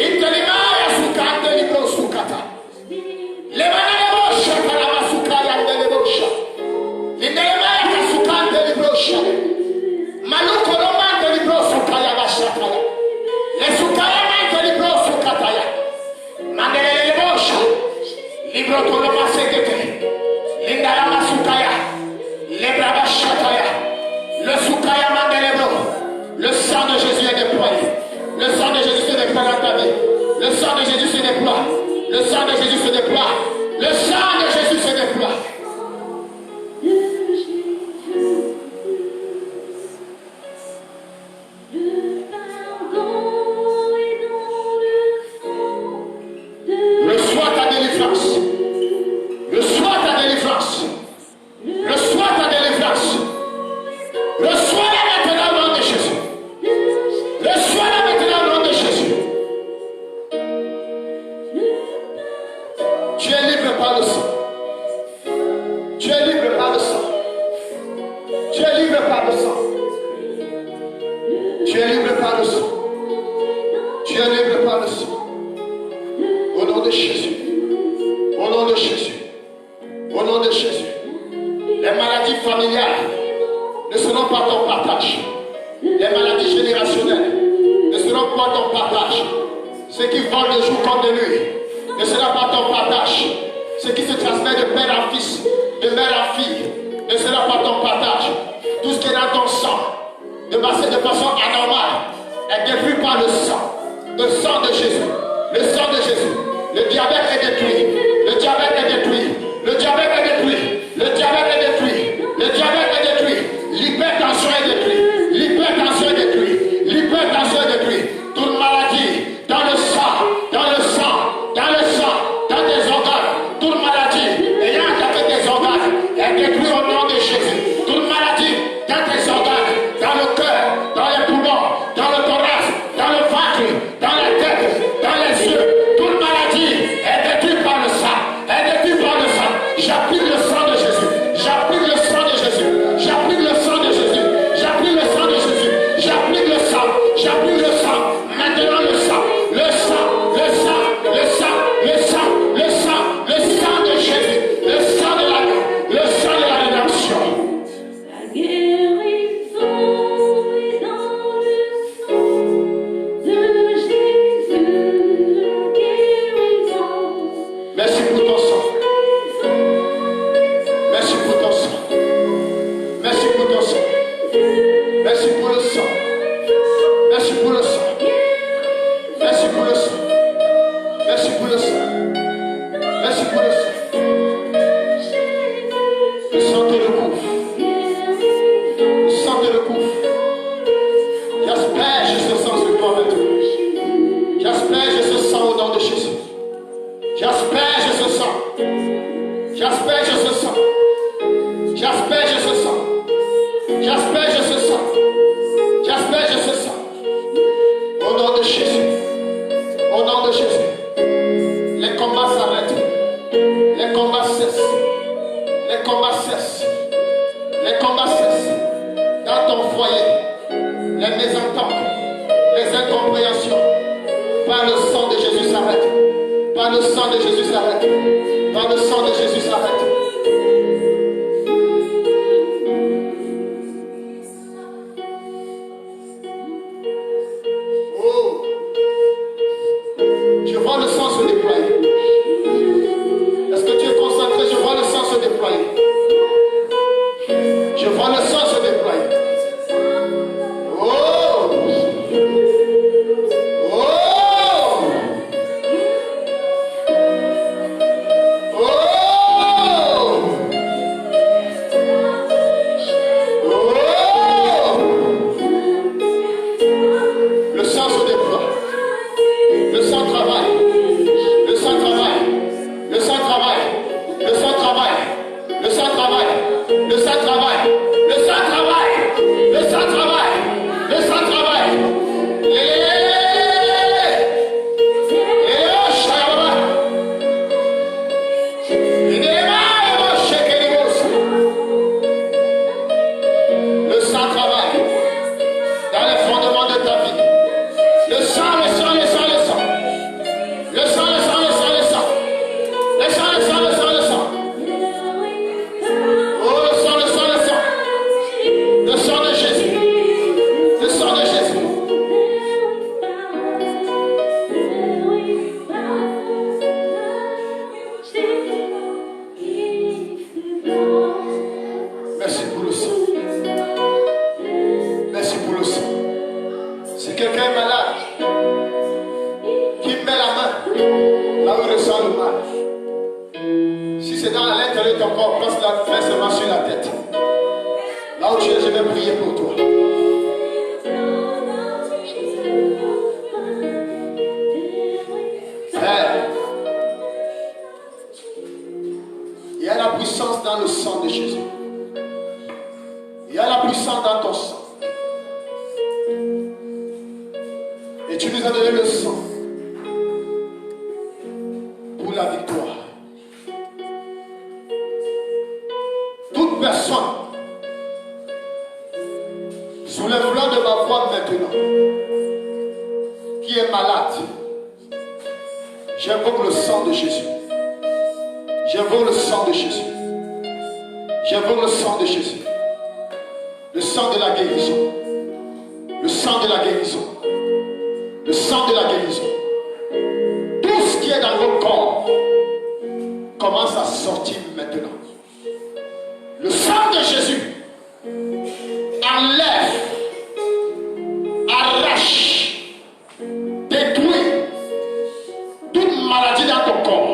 Intelimaya Sukata Libro Sukata. Les Manabo Shakarama Sukaya Delibosha. Les Nelemaya Kasukante Librosha. Maluko Roman Delibro Sukaya Bashataya. Les Sukaya Man Delibro Sukataya. Mandele Libosha. Libro Toloma Sekete. Lindarama Sukaya. Lebraba Shataya. Le Sukaya Mandelebro. Le sang de Jésus est déployé. Le sang de Jésus se déploie dans ta vie. Le sang de Jésus se déploie. Le sang de Jésus se déploie. Le sang de Jésus se déploie. Reçois ta délivrance. Reçois ta délivrance. Reçois ta délivrance. Reçois-la maintenant au nom de Jésus. Reçois-la maintenant au nom de Jésus. Tu es libre par le sang. Tu es libre par le sang. Tu es libre par le sang. Tu es libre par le sang. de Jésus. Au nom de Jésus. Au nom de Jésus. Les maladies familiales ne seront pas ton partage. Les maladies générationnelles ne seront pas ton partage. Ceux qui volent de jour comme de nuit ne sera pas ton partage. Ce qui se transmet de père en fils, de mère en fille, ne sera pas ton partage. Tout ce qui est dans ton sang, de façon anormale, est détruit par le sang de Jésus. Le sang de Jésus. Le diabète est détruit. Le diabète est détruit. Le diabète est détruit. Le diabète est détruit. Le diabète est détruit. L'hypertension est détruite. L'hypertension est détruite. L'hypertension est détruite. Toute maladie dans le sang, dans le sang, dans le sang, dans tes organes, toute maladie ayant attaqué tes organes est détruite au nom de Jésus. Toute maladie dans tes organes, dans le cœur, dans les poumons, dans le thorax, dans le ventre, dans la tête, dans les yeux, toute maladie est détruite par le sang, est détruite par le sang. J'applique le sang de Jésus. J'applique le sang de Jésus. J'applique le sang de Jésus. J'applique le sang de Jésus. J'applique le sang. J'applique le sang. Maintenant le sang. Le sang. Le sang. Le sang. Le sang. Le sang. Le sang de Jésus. Le sang de l'agneau. Le sang de la rédemption. La guérison est dans le sang de Jésus. La guérison. Merci pour ton sang. Merci pour ton sang. Merci pour ton sang. Merci pour le sang. Merci pour le sang. Merci pour le sang. Merci pour le sang. Merci pour le sang. Le sang te recouvre. Le sang te recouvre. J'asperge ce sang sur toi maintenant. J'asperge ce sang au nom de Jésus. J'asperge ce sang. J'asperge ce sang. J'asperge ce sang. J'asperge ce sang. J'asperge ce sang. Au nom de Jésus. Au nom de Jésus. Les combats s'arrêtent. Les combats cessent. Les combats cessent. Les combats cessent. Dans ton foyer, les mésententes, les incompréhensions, par le sang de Jésus s'arrêtent. Par le sang de Jésus s'arrête. Par le sang de Jésus s'arrête. Oh, je vois le sang se déployer. Est-ce que tu es concentré? Je vois le sang se déployer. Je vois le sang se déployer. Oh! Oh! Le sang se déploie. Le sang travaille. Le sang travaille. Le sang travaille. Le sang travaille. Le sang travaille. Le sang travaille. Le sang travaille. Le sang travaille. Le sang travaille. Le sang travaille dans les fondements de ta vie. Le sang, le sang, le sang, le sang. Le sang, le sang, le sang, le sang. Le sang, le sang, le sang, le sang. Oh, le sang, le sang, le sang. Le sang de Jésus. Le sang de Jésus. Merci pour le sang. Merci pour le sang. Si quelqu'un est malade, qui met la main là où il ressent le mal. Si c'est dans l'intérieur de ton corps, place la main seulement sur la tête. Là où tu es, je vais prier pour toi. Frère, il y a la puissance dans le sang de Jésus. Il y a la puissance dans ton sang. Et tu nous as donné le sang pour la victoire. Toute personne sous l'influence de ma voix maintenant qui est malade, J'invoque le sang de Jésus. J'invoque le sang de Jésus. J'invoque le sang de Jésus. Le sang de la guérison. Le sang de la guérison. Le sang de la guérison. Tout ce qui est dans vos corps commence à sortir maintenant. Le sang de Jésus enlève, arrache, détruit toute maladie dans ton corps.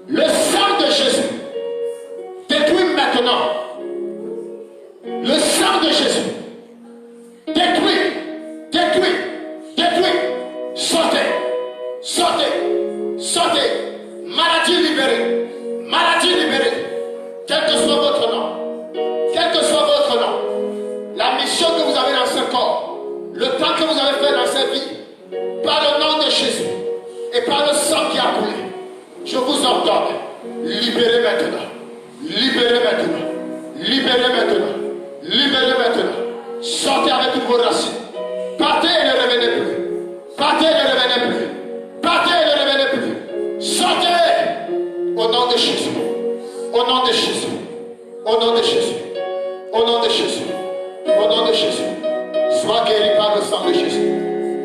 Le sang de Jésus détruit maintenant. Le sang de Jésus détruit, détruit, détruit. Sortez, sortez, sortez. Maladie libérée, maladie libérée. Quel que soit votre nom, quel que soit votre nom, la mission que vous avez dans ce corps, le temps que vous avez fait dans cette vie, par le nom de Jésus et par le sang qui a coulé, je vous ordonne, libérez maintenant, libérez maintenant, libérez maintenant, libérez maintenant. Sortez avec toutes vos racines. Partez et ne revenez plus. Partez et ne revenez plus. Partez et ne revenez plus. Sortez au nom de Jésus. Au nom de Jésus. Au nom de Jésus. Au nom de Jésus. Au nom de Jésus. Sois guéri par le sang de Jésus.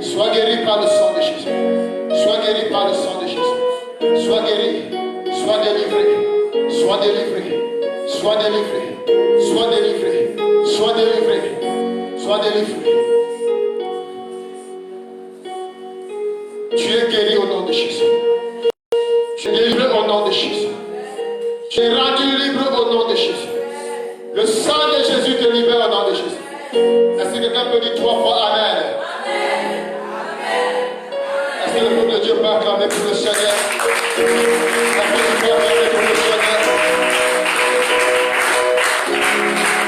Sois guéri par le sang de Jésus. Sois guéri par le sang de Jésus. Sois guéri. Sois délivré. Sois délivré. Sois délivré. Sois délivré. Sois délivré. Sois délivré. Tu es guéri au nom de Jésus. Tu es délivré au nom de Jésus. Tu es rendu libre au nom de Jésus. Le sang de Jésus te libère au nom de Jésus. Est-ce que quelqu'un peut dire 3 fois Amen? Est-ce que le peuple de Dieu peut acclamer pour le Seigneur? Est-ce que tu peux acclamer pour le Seigneur?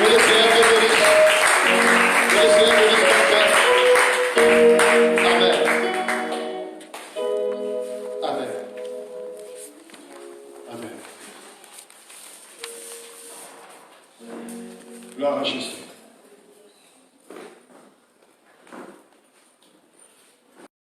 Que le Seigneur te bénisse. Que le Seigneur bénisse ton cœur. Amen. Amen. Amen. Gloire à Jésus.